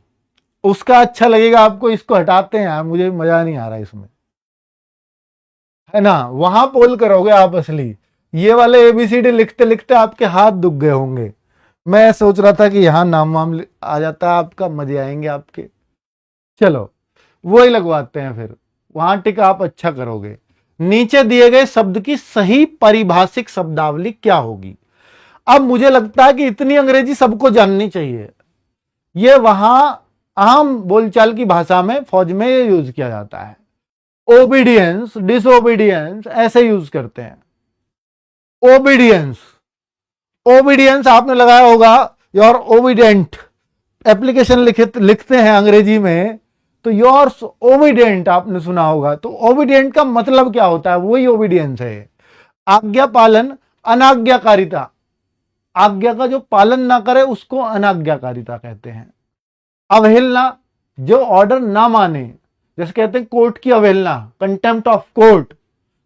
उसका अच्छा लगेगा आपको, इसको हटाते हैं यार, मुझे मजा नहीं आ रहा इसमें, है ना? वहां पोल करोगे आप असली। ये वाले एबीसीडी लिखते लिखते आपके हाथ दुख गए होंगे। मैं सोच रहा था कि यहां नाम वाम आ जाता, आपका मजे आएंगे आपके। चलो वही लगवाते हैं, फिर वहां टिक आप अच्छा करोगे। नीचे दिए गए शब्द की सही पारिभाषिक शब्दावली क्या होगी? अब मुझे लगता है कि इतनी अंग्रेजी सबको जाननी चाहिए। ये वहां आम बोलचाल की भाषा में फौज में ये यूज किया जाता है। ओबीडियंस, डिसओबीडियंस ऐसे यूज करते हैं। ओबीडियंस, ओबीडियंस आपने लगाया होगा, योर ओबीडेंट। एप्लीकेशन लिखते हैं अंग्रेजी में तो योर्स ओबीडेंट आपने सुना होगा। तो ओबीडेंट का मतलब क्या होता है? वही ओबीडियंस है, आज्ञा पालन, अनाज्ञाकारिता। आज्ञा का जो पालन ना करे उसको अनाज्ञाकारिता कहते हैं। अवहेलना, जो ऑर्डर ना माने, जैसे कहते हैं कोर्ट की अवहेलना, कंटेम्प्ट ऑफ कोर्ट,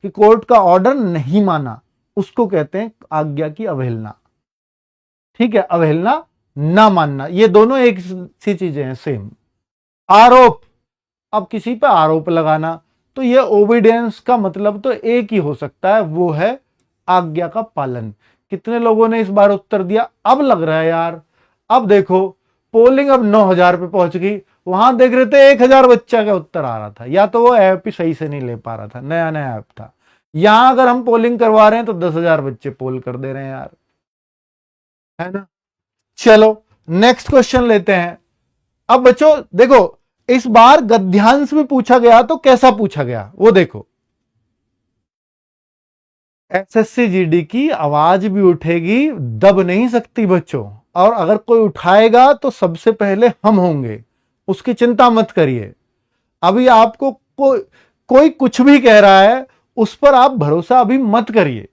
कि कोर्ट का ऑर्डर नहीं माना, उसको कहते हैं आज्ञा की अवहेलना। ठीक है, अवहेलना, ना मानना, ये दोनों एक सी चीजें हैं, सेम। आरोप, अब किसी पे आरोप लगाना, तो ये ओबीडियंस का मतलब तो एक ही हो सकता है, वो है आज्ञा का पालन। कितने लोगों ने इस बार उत्तर दिया? अब लग रहा है यार, अब देखो पोलिंग अब 9,000 पे पहुंच गई। वहां देख रहे थे 1,000 बच्चा का उत्तर आ रहा था, या तो वो ऐप ही सही से नहीं ले पा रहा था, नया नया ऐप था। यहां अगर हम पोलिंग करवा रहे हैं तो 10,000 बच्चे पोल कर दे रहे हैं यार, है ना। चलो नेक्स्ट क्वेश्चन लेते हैं। अब बच्चों देखो, इस बार गद्यांश में पूछा गया तो कैसा पूछा गया वो देखो। एसएससी जीडी की आवाज भी उठेगी, दब नहीं सकती बच्चों, और अगर कोई उठाएगा तो सबसे पहले हम होंगे, उसकी चिंता मत करिए। अभी आपको कोई कुछ भी कह रहा है उस पर आप भरोसा अभी मत करिए।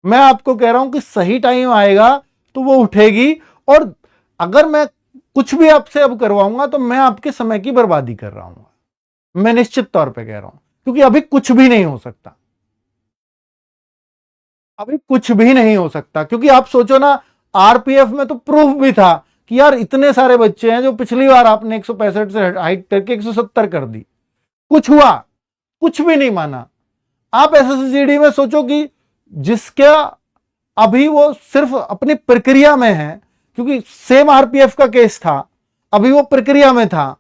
मैं आपको कह रहा हूं कि सही टाइम आएगा तो वो उठेगी, और अगर मैं कुछ भी आपसे अब करवाऊंगा तो मैं आपके समय की बर्बादी कर रहा हूं, मैं निश्चित तौर पे कह रहा हूं, क्योंकि अभी कुछ भी नहीं हो सकता, अभी कुछ भी नहीं हो सकता। क्योंकि आप सोचो ना, आरपीएफ में तो प्रूफ भी था कि यार इतने सारे बच्चे हैं, जो पिछली बार आपने 165 से हाइट करके 170 कर दी, कुछ हुआ? कुछ भी नहीं माना। आप एसएससीजीडी में सोचो कि जिसका अभी वो सिर्फ अपनी प्रक्रिया में है, क्योंकि सेम आरपीएफ का केस था, अभी वो प्रक्रिया में था,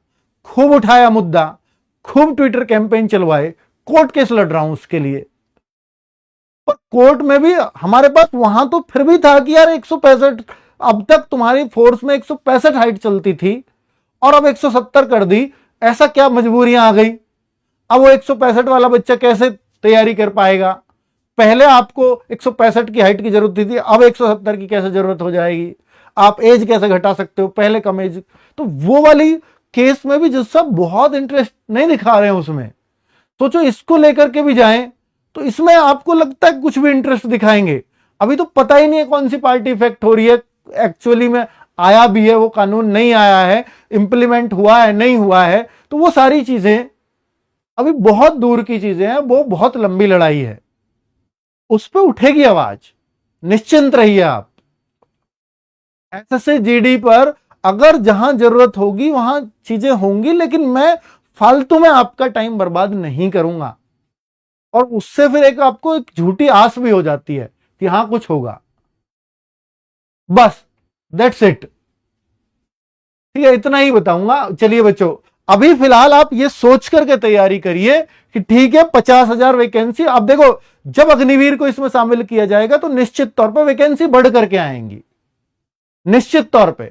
खूब उठाया मुद्दा, खूब ट्विटर कैंपेन चलवाए, कोर्ट केस लड़ रहा हूं उसके लिए। पर कोर्ट में भी हमारे पास वहां तो फिर भी था कि यार 165, अब तक तुम्हारी फोर्स में 165 हाइट चलती थी और अब 170 कर दी, ऐसा क्या मजबूरियां आ गई? अब वो 165 वाला बच्चा कैसे तैयारी कर पाएगा? पहले आपको 165 की हाइट की जरूरत थी, अब 170 की कैसे जरूरत हो जाएगी? आप एज कैसे घटा सकते हो? पहले कम एज। तो वो वाली केस में भी जज साहब बहुत इंटरेस्ट नहीं दिखा रहे हैं उसमें। सोचो इसको लेकर के भी जाएं तो इसमें आपको लगता है कुछ भी इंटरेस्ट दिखाएंगे? अभी तो पता ही नहीं है कौन सी पार्टी इफेक्ट हो रही है, एक्चुअली में आया भी है वो कानून, नहीं आया है, इंप्लीमेंट हुआ है नहीं हुआ है, तो वो सारी चीजें अभी बहुत दूर की चीजें हैं, वो बहुत लंबी लड़ाई है, उस पर उठेगी आवाज, निश्चिंत रहिए आप। एसएससी पर अगर जहां जरूरत होगी वहां चीजें होंगी, लेकिन मैं फालतू में आपका टाइम बर्बाद नहीं करूंगा, और उससे फिर आपको एक झूठी आस भी हो जाती है कि हां कुछ होगा। बस दैट्स इट। ठीक है, इतना ही बताऊंगा। चलिए बच्चों, अभी फिलहाल आप ये सोच करके तैयारी करिए कि ठीक है 50,000 वैकेंसी। अब देखो, जब अग्निवीर को इसमें शामिल किया जाएगा तो निश्चित तौर पर वैकेंसी बढ़ करके आएंगी, निश्चित तौर पे,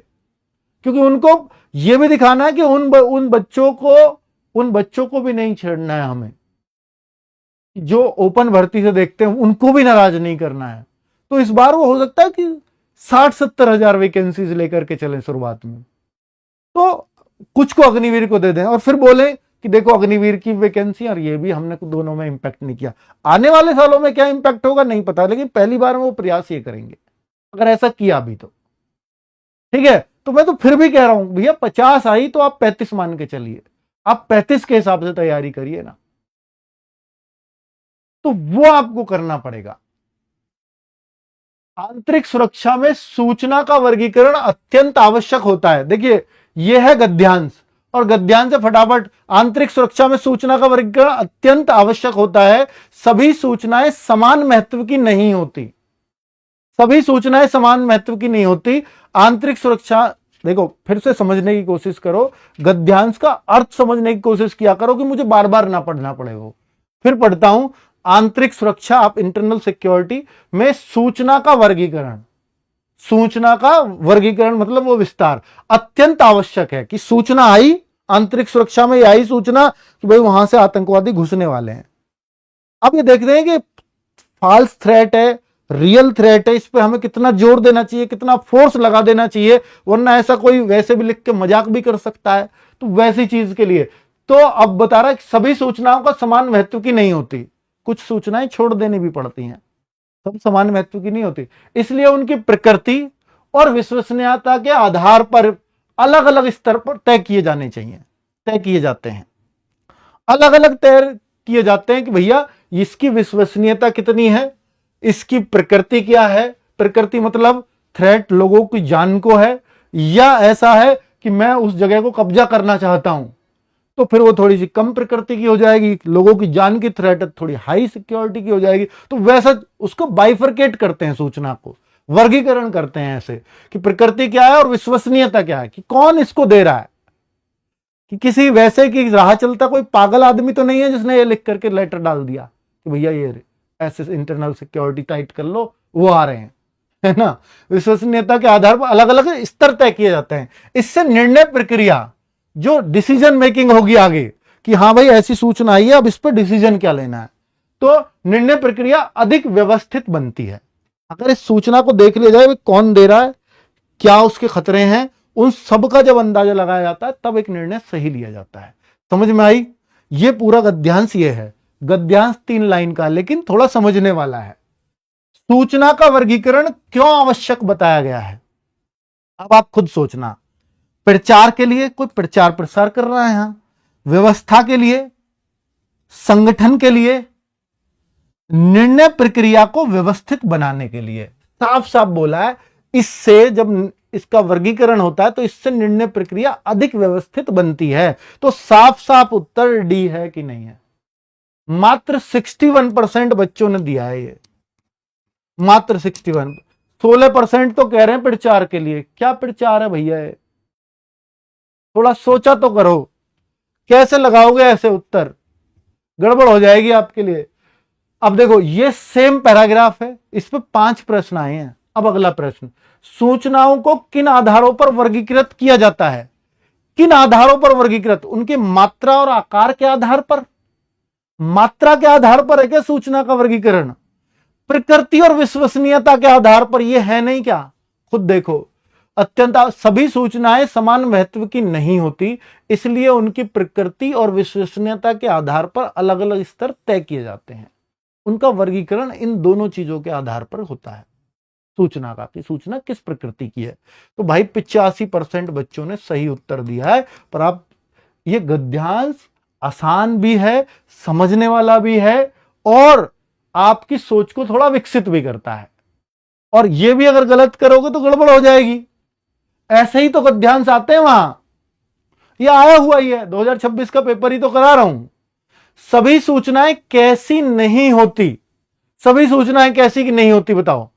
क्योंकि उनको यह भी दिखाना है कि उन बच्चों को भी नहीं छेड़ना है हमें, जो ओपन भर्ती से देखते हैं उनको भी नाराज नहीं करना है। तो इस बार वो हो सकता है कि 60-70 हजार वैकेंसीज लेकर के चलें शुरुआत में, तो कुछ को अग्निवीर को दे दें और फिर बोले कि देखो अग्निवीर की वैकेंसी और ये भी हमने दोनों में इंपैक्ट नहीं किया। आने वाले सालों में क्या इंपैक्ट होगा नहीं पता, लेकिन पहली बार में वो प्रयास ये करेंगे अगर ऐसा किया भी तो। ठीक है, तो मैं तो फिर भी कह रहा हूं भैया 50 आई तो आप 35 मान के चलिए, आप 35 के हिसाब से तैयारी करिए ना, तो वो आपको करना पड़ेगा। आंतरिक सुरक्षा में सूचना का वर्गीकरण अत्यंत आवश्यक होता है। देखिए यह है गद्यांश, और गद्यांश से फटाफट, आंतरिक सुरक्षा में सूचना का वर्गीकरण अत्यंत आवश्यक होता है। सभी सूचनाएं समान महत्व की नहीं होती, सभी सूचनाएं समान महत्व की नहीं होती। आंतरिक सुरक्षा, देखो फिर से समझने की कोशिश करो, गद्यांश का अर्थ समझने की कोशिश किया करो कि मुझे बार बार ना पढ़ना पड़े। वो फिर पढ़ता हूं, आंतरिक सुरक्षा, आप इंटरनल सिक्योरिटी में सूचना का वर्गीकरण, सूचना का वर्गीकरण मतलब वो विस्तार अत्यंत आवश्यक है कि सूचना आई, आंतरिक सुरक्षा में आई सूचना कि भाई वहां से आतंकवादी घुसने वाले हैं। अब ये देख रहे हैं कि फॉल्स थ्रेट है, रियल थ्रेट है, इस पे हमें कितना जोर देना चाहिए, कितना फोर्स लगा देना चाहिए, वरना ऐसा कोई वैसे भी लिख के मजाक भी कर सकता है। तो वैसी चीज के लिए तो अब बता रहा है कि सभी सूचनाओं का समान महत्व की नहीं होती, कुछ सूचनाएं छोड़ देनी भी पड़ती हैं, सब समान महत्व की नहीं होती, इसलिए उनकी प्रकृति और विश्वसनीयता के आधार पर अलग अलग स्तर पर तय किए जाने चाहिए, तय किए जाते हैं, अलग अलग तय किए जाते हैं कि भैया इसकी विश्वसनीयता कितनी है, इसकी प्रकृति क्या है। प्रकृति मतलब थ्रेट लोगों की जान को है, या ऐसा है कि मैं उस जगह को कब्जा करना चाहता हूं, तो फिर वो थोड़ी सी कम प्रकृति की हो जाएगी, लोगों की जान की थ्रेट थोड़ी हाई सिक्योरिटी की हो जाएगी। तो वैसा उसको बाइफरकेट करते हैं, सूचना को वर्गीकरण करते हैं ऐसे कि प्रकृति क्या है और विश्वसनीयता क्या है, कि कौन इसको दे रहा है, कि किसी वैसे की राह चलता कोई पागल आदमी तो नहीं है जिसने ये लिख करके लेटर डाल दिया कि भैया ये ऐसे इंटरनल सिक्योरिटी टाइट कर लो, वो आ रहे हैं, है ना। विश्वसनीयता के आधार पर अलग अलग स्तर तय किए जाते हैं। इससे निर्णय प्रक्रिया, जो डिसीजन मेकिंग होगी आगे कि हाँ भाई ऐसी सूचना आई है, अब इस पर डिसीजन क्या लेना है, तो निर्णय प्रक्रिया अधिक व्यवस्थित बनती है। अगर इस सूचना को देख लिया जाए कौन दे रहा है, क्या उसके खतरे हैं, उन सब का जब अंदाजा लगाया जाता है तब एक निर्णय सही लिया जाता है। समझ में आई? ये पूरा गद्यांश ये है। गद्यांश 3 लाइन का, लेकिन थोड़ा समझने वाला है। सूचना का वर्गीकरण क्यों आवश्यक बताया गया है, अब आप खुद सोचना। प्रचार के लिए, कोई प्रचार प्रसार कर रहा है यहां, व्यवस्था के लिए, संगठन के लिए, निर्णय प्रक्रिया को व्यवस्थित बनाने के लिए। साफ साफ बोला है, इससे जब इसका वर्गीकरण होता है तो इससे निर्णय प्रक्रिया अधिक व्यवस्थित बनती है। तो साफ साफ उत्तर डी है कि नहीं है। मात्र 61% बच्चों ने दिया है ये, मात्र 61। 16% तो कह रहे हैं प्रचार के लिए। क्या प्रचार है भैया ये? थोड़ा सोचा तो करो, कैसे लगाओगे ऐसे उत्तर, गड़बड़ हो जाएगी आपके लिए। अब देखो ये सेम पैराग्राफ है, इस पे 5 प्रश्न आए हैं। अब अगला प्रश्न, सूचनाओं को किन आधारों पर वर्गीकृत किया जाता है? किन आधारों पर वर्गीकृत? उनकी मात्रा और आकार के आधार पर? मात्रा के आधार पर है क्या सूचना का वर्गीकरण? प्रकृति और विश्वसनीयता के आधार पर यह है नहीं क्या? खुद देखो, अत्यंत सभी सूचनाएं समान महत्व की नहीं होती, इसलिए उनकी प्रकृति और विश्वसनीयता के आधार पर अलग अलग स्तर तय किए जाते हैं। उनका वर्गीकरण इन दोनों चीजों के आधार पर होता है सूचना का, कि सूचना किस प्रकृति की है। तो भाई 85% बच्चों ने सही उत्तर दिया है। पर आप, ये गद्यांश आसान भी है, समझने वाला भी है, और आपकी सोच को थोड़ा विकसित भी करता है। और ये भी अगर गलत करोगे तो गड़बड़ हो जाएगी। ऐसे ही तो गद्यांश आते हैं वहां, ये आया हुआ ही है, 2026 का पेपर ही तो करा रहा हूं। सभी सूचनाएं कैसी नहीं होती? सभी सूचनाएं कैसी की नहीं होती बताओ?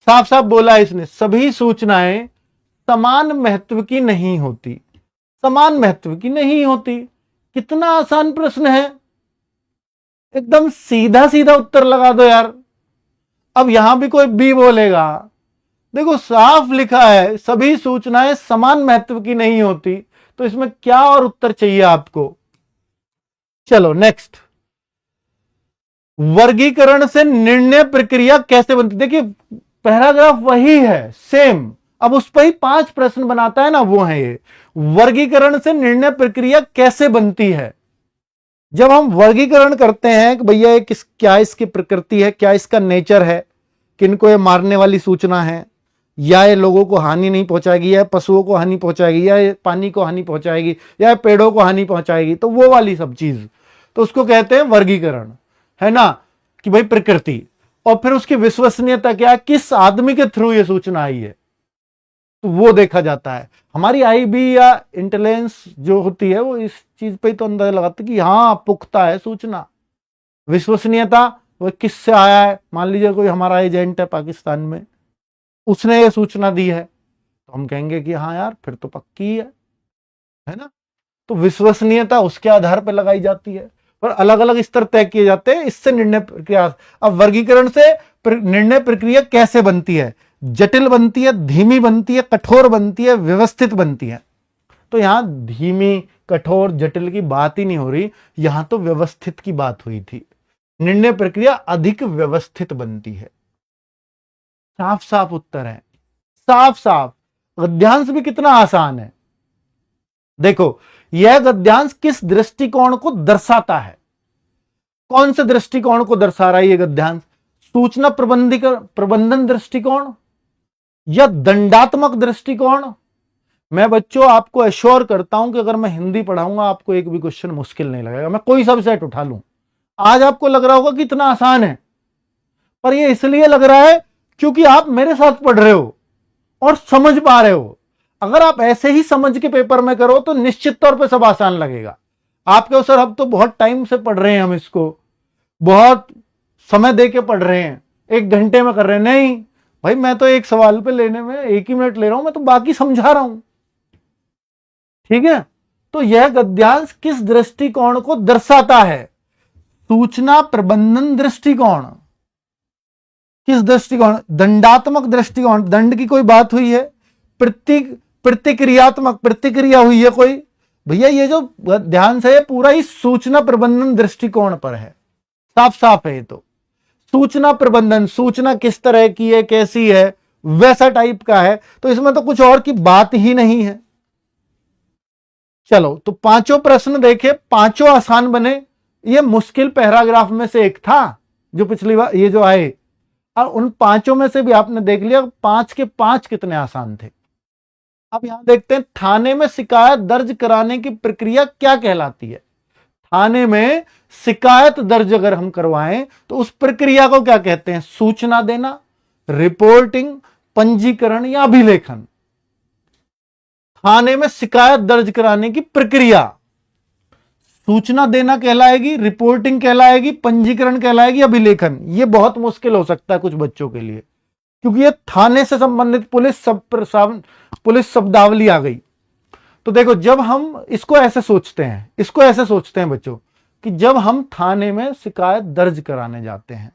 साफ साफ बोला है इसने, सभी सूचनाएं समान महत्व की नहीं होती। समान महत्व की नहीं होती। कितना आसान प्रश्न है, एकदम सीधा सीधा उत्तर लगा दो यार। अब यहां भी कोई बी बोलेगा, देखो साफ लिखा है सभी सूचनाएं समान महत्व की नहीं होती, तो इसमें क्या और उत्तर चाहिए आपको? चलो नेक्स्ट, वर्गीकरण से निर्णय प्रक्रिया कैसे बनती? देखिए पैराग्राफ वही है सेम, अब उस पर ही 5 प्रश्न बनाता है ना, वो है ये। वर्गीकरण से निर्णय प्रक्रिया कैसे बनती है? जब हम वर्गीकरण करते हैं कि भैया ये क्या इसकी प्रकृति है, क्या इसका नेचर है, किनको ये मारने वाली सूचना है, या ये लोगों को हानि नहीं पहुंचाएगी, या पशुओं को हानि पहुंचाएगी, या ये पानी को हानि पहुंचाएगी, या पेड़ों को हानि पहुंचाएगी, तो वो वाली सब चीज, तो उसको कहते हैं वर्गीकरण, है ना, कि भाई प्रकृति। और फिर उसकी विश्वसनीयता क्या है, किस आदमी के थ्रू ये सूचना आई है, तो वो देखा जाता है। हमारी आईबी या इंटेलिजेंस जो होती है वो इस चीज पे तो अंदाजा लगाती है कि हाँ पुख्ता है सूचना। विश्वसनीयता, वो किससे आया है, मान लीजिए कोई हमारा एजेंट है पाकिस्तान में, उसने ये सूचना दी है, तो हम कहेंगे कि हाँ यार फिर तो पक्की है ना। तो विश्वसनीयता उसके आधार पर लगाई जाती है, पर अलग अलग स्तर तय किए जाते हैं, इससे निर्णय प्रक्रिया। अब वर्गीकरण से निर्णय प्रक्रिया कैसे बनती है? जटिल बनती है, धीमी बनती है, कठोर बनती है, व्यवस्थित बनती है। तो यहां धीमी, कठोर, जटिल की बात ही नहीं हो रही, यहां तो व्यवस्थित की बात हुई थी। निर्णय प्रक्रिया अधिक व्यवस्थित बनती है। साफ साफ उत्तर है, साफ साफ। गद्यांश भी कितना आसान है। देखो यह गद्यांश किस दृष्टिकोण को दर्शाता है? कौन से दृष्टिकोण को दर्शा रहा है ये गद्यांश? सूचना प्रबंधन दृष्टिकोण या दंडात्मक दृष्टिकोण? मैं बच्चों आपको एश्योर करता हूं कि अगर मैं हिंदी पढ़ाऊंगा आपको एक भी क्वेश्चन मुश्किल नहीं लगेगा। मैं कोई सा सेट उठा लूं, आज आपको लग रहा होगा कि इतना आसान है, पर ये इसलिए लग रहा है क्योंकि आप मेरे साथ पढ़ रहे हो और समझ पा रहे हो। अगर आप ऐसे ही समझ के पेपर में करो तो निश्चित तौर पे सब आसान लगेगा, आप कहो सर अब तो बहुत टाइम से पढ़ रहे हैं, हम इसको बहुत समय दे के पढ़ रहे हैं, 1 घंटे में कर रहे हैं। नहीं भाई, मैं तो एक सवाल पे लेने में 1 ही मिनट ले रहा हूं, मैं तो बाकी समझा रहा हूं। ठीक है, तो यह गद्यांश किस दृष्टिकोण को दर्शाता है? सूचना प्रबंधन दृष्टिकोण। किस दृष्टिकोण? दंडात्मक दृष्टिकोण, दंड की कोई बात हुई है? प्रतिक्रियात्मक प्रतिक्रिया हुई है कोई? भैया ये जो ध्यान से पूरा ही सूचना प्रबंधन दृष्टिकोण पर है, साफ साफ है ये तो। सूचना प्रबंधन, सूचना किस तरह की है, कैसी है, वैसा टाइप का है, तो इसमें तो कुछ और की बात ही नहीं है। चलो तो पांचों प्रश्न देखे, पांचों आसान बने। ये मुश्किल पैराग्राफ में से एक था जो पिछली बार ये जो आए, और उन पांचों में से भी आपने देख लिया 5 के 5 कितने आसान थे। अब यहां देखते हैं, थाने में शिकायत दर्ज कराने की प्रक्रिया क्या कहलाती है? थाने में शिकायत दर्ज अगर हम करवाएं तो उस प्रक्रिया को क्या कहते हैं? सूचना देना, रिपोर्टिंग, पंजीकरण या अभिलेखन। थाने में शिकायत दर्ज कराने की प्रक्रिया सूचना देना कहलाएगी, रिपोर्टिंग कहलाएगी, पंजीकरण कहलाएगी, अभिलेखन। यह बहुत मुश्किल हो सकता है कुछ बच्चों के लिए, क्योंकि ये थाने से संबंधित पुलिस शब्दावली आ गई। तो देखो, जब हम इसको ऐसे सोचते हैं बच्चों, कि जब हम थाने में शिकायत दर्ज कराने जाते हैं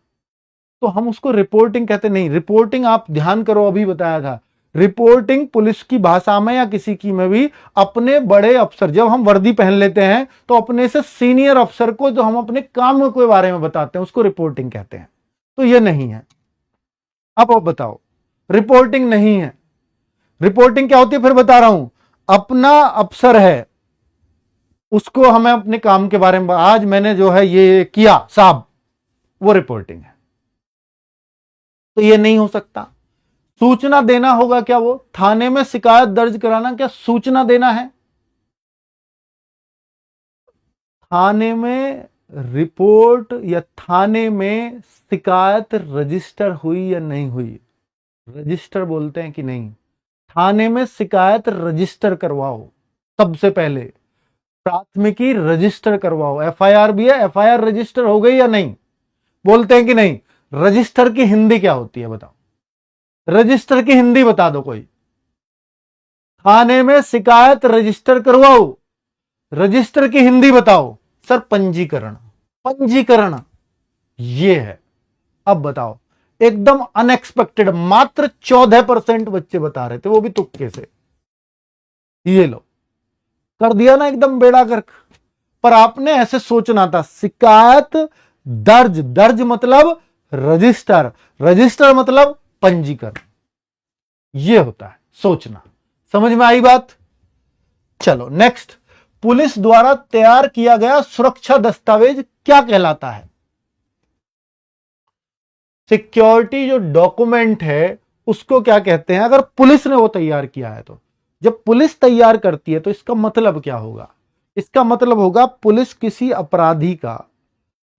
तो हम उसको रिपोर्टिंग कहते नहीं। रिपोर्टिंग आप ध्यान करो, अभी बताया था, रिपोर्टिंग पुलिस की भाषा में या किसी की में भी अपने बड़े अफसर, जब हम वर्दी पहन लेते हैं तो अपने से सीनियर अफसर को जो हम अपने काम के बारे में बताते हैं उसको रिपोर्टिंग कहते हैं। तो ये नहीं है। अब आप बताओ, रिपोर्टिंग नहीं है। रिपोर्टिंग क्या होती है? फिर बता रहा हूं, अपना अफसर है, उसको हमें अपने काम के बारे में, आज मैंने जो है ये किया साहब, वो रिपोर्टिंग है। तो ये नहीं हो सकता। सूचना देना होगा क्या? वो थाने में शिकायत दर्ज कराना क्या सूचना देना है? थाने में रिपोर्ट या थाने में शिकायत रजिस्टर हुई या नहीं हुई, रजिस्टर बोलते हैं कि नहीं। थाने में शिकायत रजिस्टर करवाओ, सबसे पहले प्राथमिकी रजिस्टर करवाओ। एफआईआर भी है, एफआईआर रजिस्टर हो गई या नहीं, बोलते हैं कि नहीं। रजिस्टर की हिंदी क्या होती है बताओ, रजिस्टर की हिंदी बता दो कोई। थाने में शिकायत रजिस्टर करवाओ, रजिस्टर की हिंदी बताओ। सर पंजीकरण, पंजीकरण ये है। अब बताओ, एकदम अनएक्सपेक्टेड, मात्र 14% बच्चे बता रहे थे, वो भी तुक्के से। ये लो, कर दिया ना एकदम बेड़ा गर्क। पर आपने ऐसे सोचना था, शिकायत दर्ज, दर्ज मतलब रजिस्टर, रजिस्टर मतलब पंजीकरण। ये होता है सोचना। समझ में आई बात? चलो नेक्स्ट, पुलिस द्वारा तैयार किया गया सुरक्षा दस्तावेज क्या कहलाता है? सिक्योरिटी जो डॉक्यूमेंट है उसको क्या कहते हैं? अगर पुलिस ने वो तैयार किया है तो, जब पुलिस तैयार करती है तो इसका मतलब क्या होगा? इसका मतलब होगा पुलिस किसी अपराधी का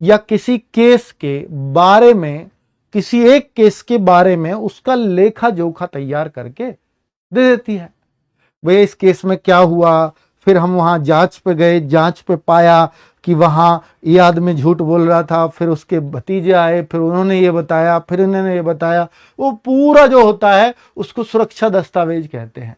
या किसी केस के बारे में, किसी एक केस के बारे में उसका लेखा जोखा तैयार करके दे देती है। भैया इस केस में क्या हुआ, फिर हम वहां जांच पे गए, जांच पे पाया कि वहां ये आदमी झूठ बोल रहा था, फिर उसके भतीजे आए, फिर उन्होंने ये बताया, फिर उन्होंने ये बताया। वो पूरा जो होता है उसको सुरक्षा दस्तावेज कहते हैं,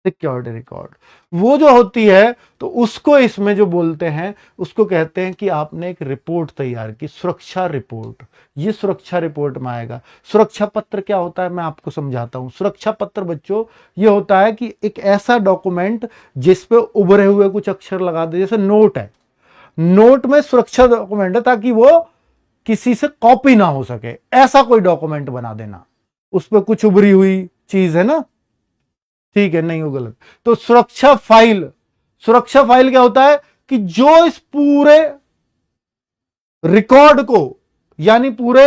सिक्योरिटी रिकॉर्ड। वो जो होती है तो उसको इसमें जो बोलते हैं उसको कहते हैं कि आपने एक रिपोर्ट तैयार की, सुरक्षा रिपोर्ट। ये सुरक्षा रिपोर्ट में आएगा। सुरक्षा पत्र क्या होता है मैं आपको समझाता हूं। सुरक्षा पत्र बच्चों ये होता है कि एक ऐसा डॉक्यूमेंट जिसपे उभरे हुए कुछ अक्षर लगा दे, जैसे नोट है, नोट में सुरक्षा डॉक्यूमेंट है ताकि वो किसी से कॉपी ना हो सके, ऐसा कोई डॉक्यूमेंट बना देना। उस पर कुछ उभरी हुई चीज है ना, ठीक है, नहीं हो गलत। तो सुरक्षा फाइल, सुरक्षा फाइल क्या होता है कि जो इस पूरे रिकॉर्ड को, यानी पूरे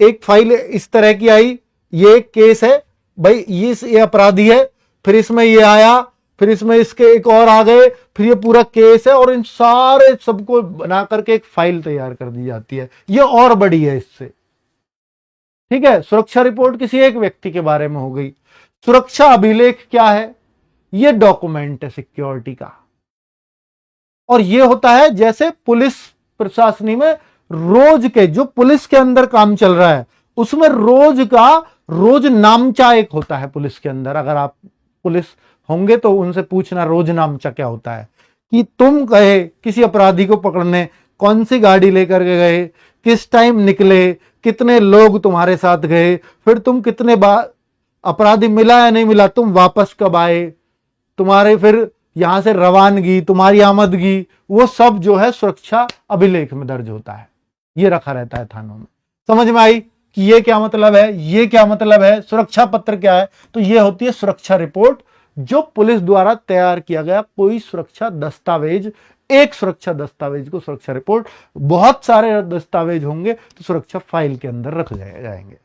एक फाइल इस तरह की आई, ये केस है भाई, ये अपराधी है, फिर इसमें ये आया, फिर इसमें इसके एक और आ गए, फिर ये पूरा केस है, और इन सारे सबको बना करके एक फाइल तैयार कर दी जाती है। ये और बड़ी है इससे, ठीक है। सुरक्षा रिपोर्ट किसी एक व्यक्ति के बारे में हो गई। सुरक्षा अभिलेख क्या है? ये डॉक्यूमेंट है सिक्योरिटी का। और ये होता है जैसे पुलिस प्रशासनी में रोज के जो पुलिस के अंदर काम चल रहा है उसमें रोज नामचा एक होता है पुलिस के अंदर। अगर आप पुलिस होंगे तो उनसे पूछना रोज नामचा क्या होता है, कि तुम गए किसी अपराधी को पकड़ने, कौन सी गाड़ी लेकर के गए, किस टाइम निकले, कितने लोग तुम्हारे साथ गए, फिर तुम कितने बार अपराधी मिला या नहीं मिला, तुम वापस कब आए, तुम्हारे फिर यहां से रवानगी, तुम्हारी आमदगी, वो सब जो है सुरक्षा अभिलेख में दर्ज होता है। ये रखा रहता है थानों में। समझ में आई कि ये क्या मतलब है, ये क्या मतलब है, सुरक्षा पत्र क्या है? तो ये होती है सुरक्षा रिपोर्ट, जो पुलिस द्वारा तैयार किया गया कोई सुरक्षा दस्तावेज। एक सुरक्षा दस्तावेज को सुरक्षा रिपोर्ट, बहुत सारे दस्तावेज होंगे तो सुरक्षा फाइल के अंदर रख जाएंगे।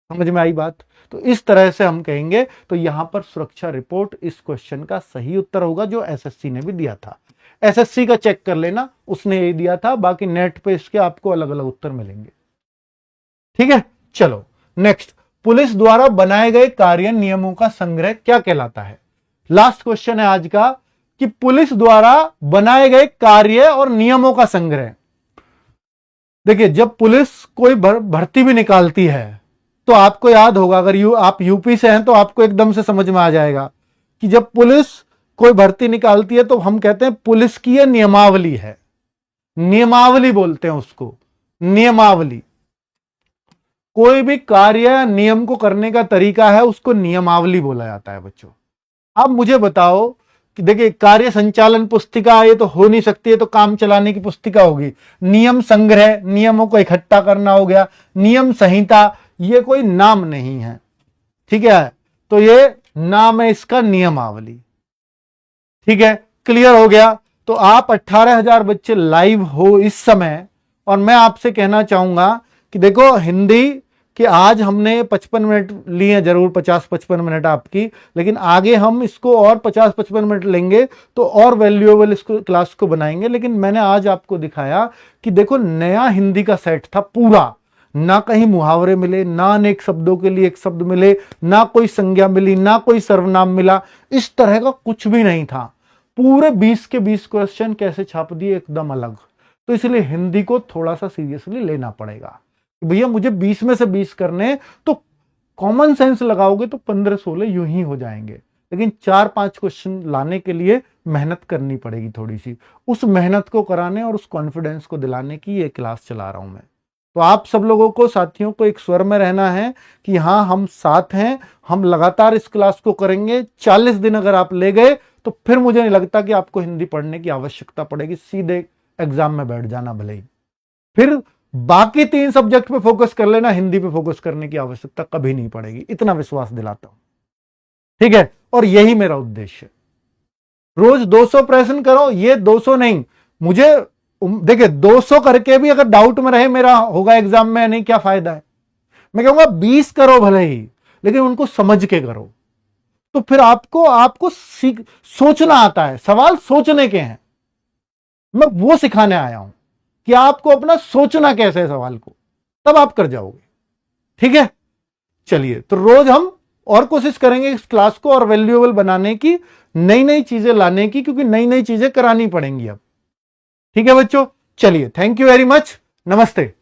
समझ में आई बात? तो इस तरह से हम कहेंगे। तो यहां पर सुरक्षा रिपोर्ट इस क्वेश्चन का सही उत्तर होगा, जो एसएससी ने भी दिया था। एसएससी का चेक कर लेना, उसने ये दिया था, बाकी नेट पे इसके आपको अलग अलग उत्तर मिलेंगे। ठीक है, चलो नेक्स्ट। पुलिस द्वारा बनाए गए कार्य नियमों का संग्रह क्या कहलाता है? लास्ट क्वेश्चन है आज का, कि पुलिस द्वारा बनाए गए कार्य और नियमों का संग्रह। देखिए, जब पुलिस कोई भर्ती भी निकालती है तो आपको याद होगा, अगर आप यूपी से हैं तो आपको एकदम से समझ में आ जाएगा कि जब पुलिस कोई भर्ती निकालती है तो हम कहते हैं पुलिस की यह नियमावली है। नियमावली बोलते हैं उसको, नियमावली। कोई भी कार्य नियम को करने का तरीका है, उसको नियमावली बोला जाता है बच्चों। अब मुझे बताओ कि देखिए, कार्य संचालन पुस्तिका ये तो हो नहीं सकती है, तो काम चलाने की पुस्तिका होगी। नियम संग्रह, नियमों को इकट्ठा करना हो गया। नियम संहिता, ये कोई नाम नहीं है, ठीक है, तो ये नाम है इसका नियमावली। ठीक है, क्लियर हो गया? तो आप 18,000 बच्चे लाइव हो इस समय, और मैं आपसे कहना चाहूंगा कि देखो, हिंदी कि आज हमने 55 मिनट लिए, जरूर 50-55 मिनट आपकी, लेकिन आगे हम इसको और 50-55 मिनट लेंगे तो और वैल्यूएबल इसको क्लास को बनाएंगे। लेकिन मैंने आज आपको दिखाया कि देखो, नया हिंदी का सेट था पूरा, ना कहीं मुहावरे मिले, ना अनेक शब्दों के लिए एक शब्द मिले, ना कोई संज्ञा मिली, ना कोई सर्वनाम मिला, इस तरह का कुछ भी नहीं था। पूरे 20 के 20 क्वेश्चन कैसे छाप दिए, एकदम अलग। तो इसलिए हिंदी को थोड़ा सा सीरियसली लेना पड़ेगा। भैया मुझे 20 में से 20 करने, तो कॉमन सेंस लगाओगे तो 15-16 यूं ही हो जाएंगे, लेकिन 4-5 क्वेश्चन लाने के लिए मेहनत करनी पड़ेगी थोड़ी सी। उस मेहनत को कराने और उस कॉन्फिडेंस को दिलाने की ये क्लास चला रहा हूं मैं। तो आप सब लोगों को, साथियों को, एक स्वर में रहना है कि हाँ, हम साथ हैं, हम लगातार इस क्लास को करेंगे। 40 दिन अगर आप ले गए तो फिर मुझे नहीं लगता कि आपको हिंदी पढ़ने की आवश्यकता पड़ेगी, सीधे एग्जाम में बैठ जाना भले ही। फिर बाकी 3 सब्जेक्ट पे फोकस कर लेना, हिंदी पे फोकस करने की आवश्यकता कभी नहीं पड़ेगी, इतना विश्वास दिलाता हूं। ठीक है, और यही मेरा उद्देश्य है। रोज 200 प्रश्न करो, ये 200 नहीं, मुझे देखिए 200 करके भी अगर डाउट में रहे मेरा होगा एग्जाम में नहीं, क्या फायदा है? मैं कहूंगा 20 करो भले ही, लेकिन उनको समझ के करो। तो फिर आपको सोचना आता है, सवाल सोचने के हैं, मैं वो सिखाने आया हूं कि आपको अपना सोचना कैसे है सवाल को, तब आप कर जाओगे। ठीक है, चलिए, तो रोज हम और कोशिश करेंगे इस क्लास को और वैल्यूएबल बनाने की, नई नई चीजें लाने की, क्योंकि नई नई चीजें करानी पड़ेंगी अब। ठीक है बच्चों, चलिए, थैंक यू वेरी मच, नमस्ते।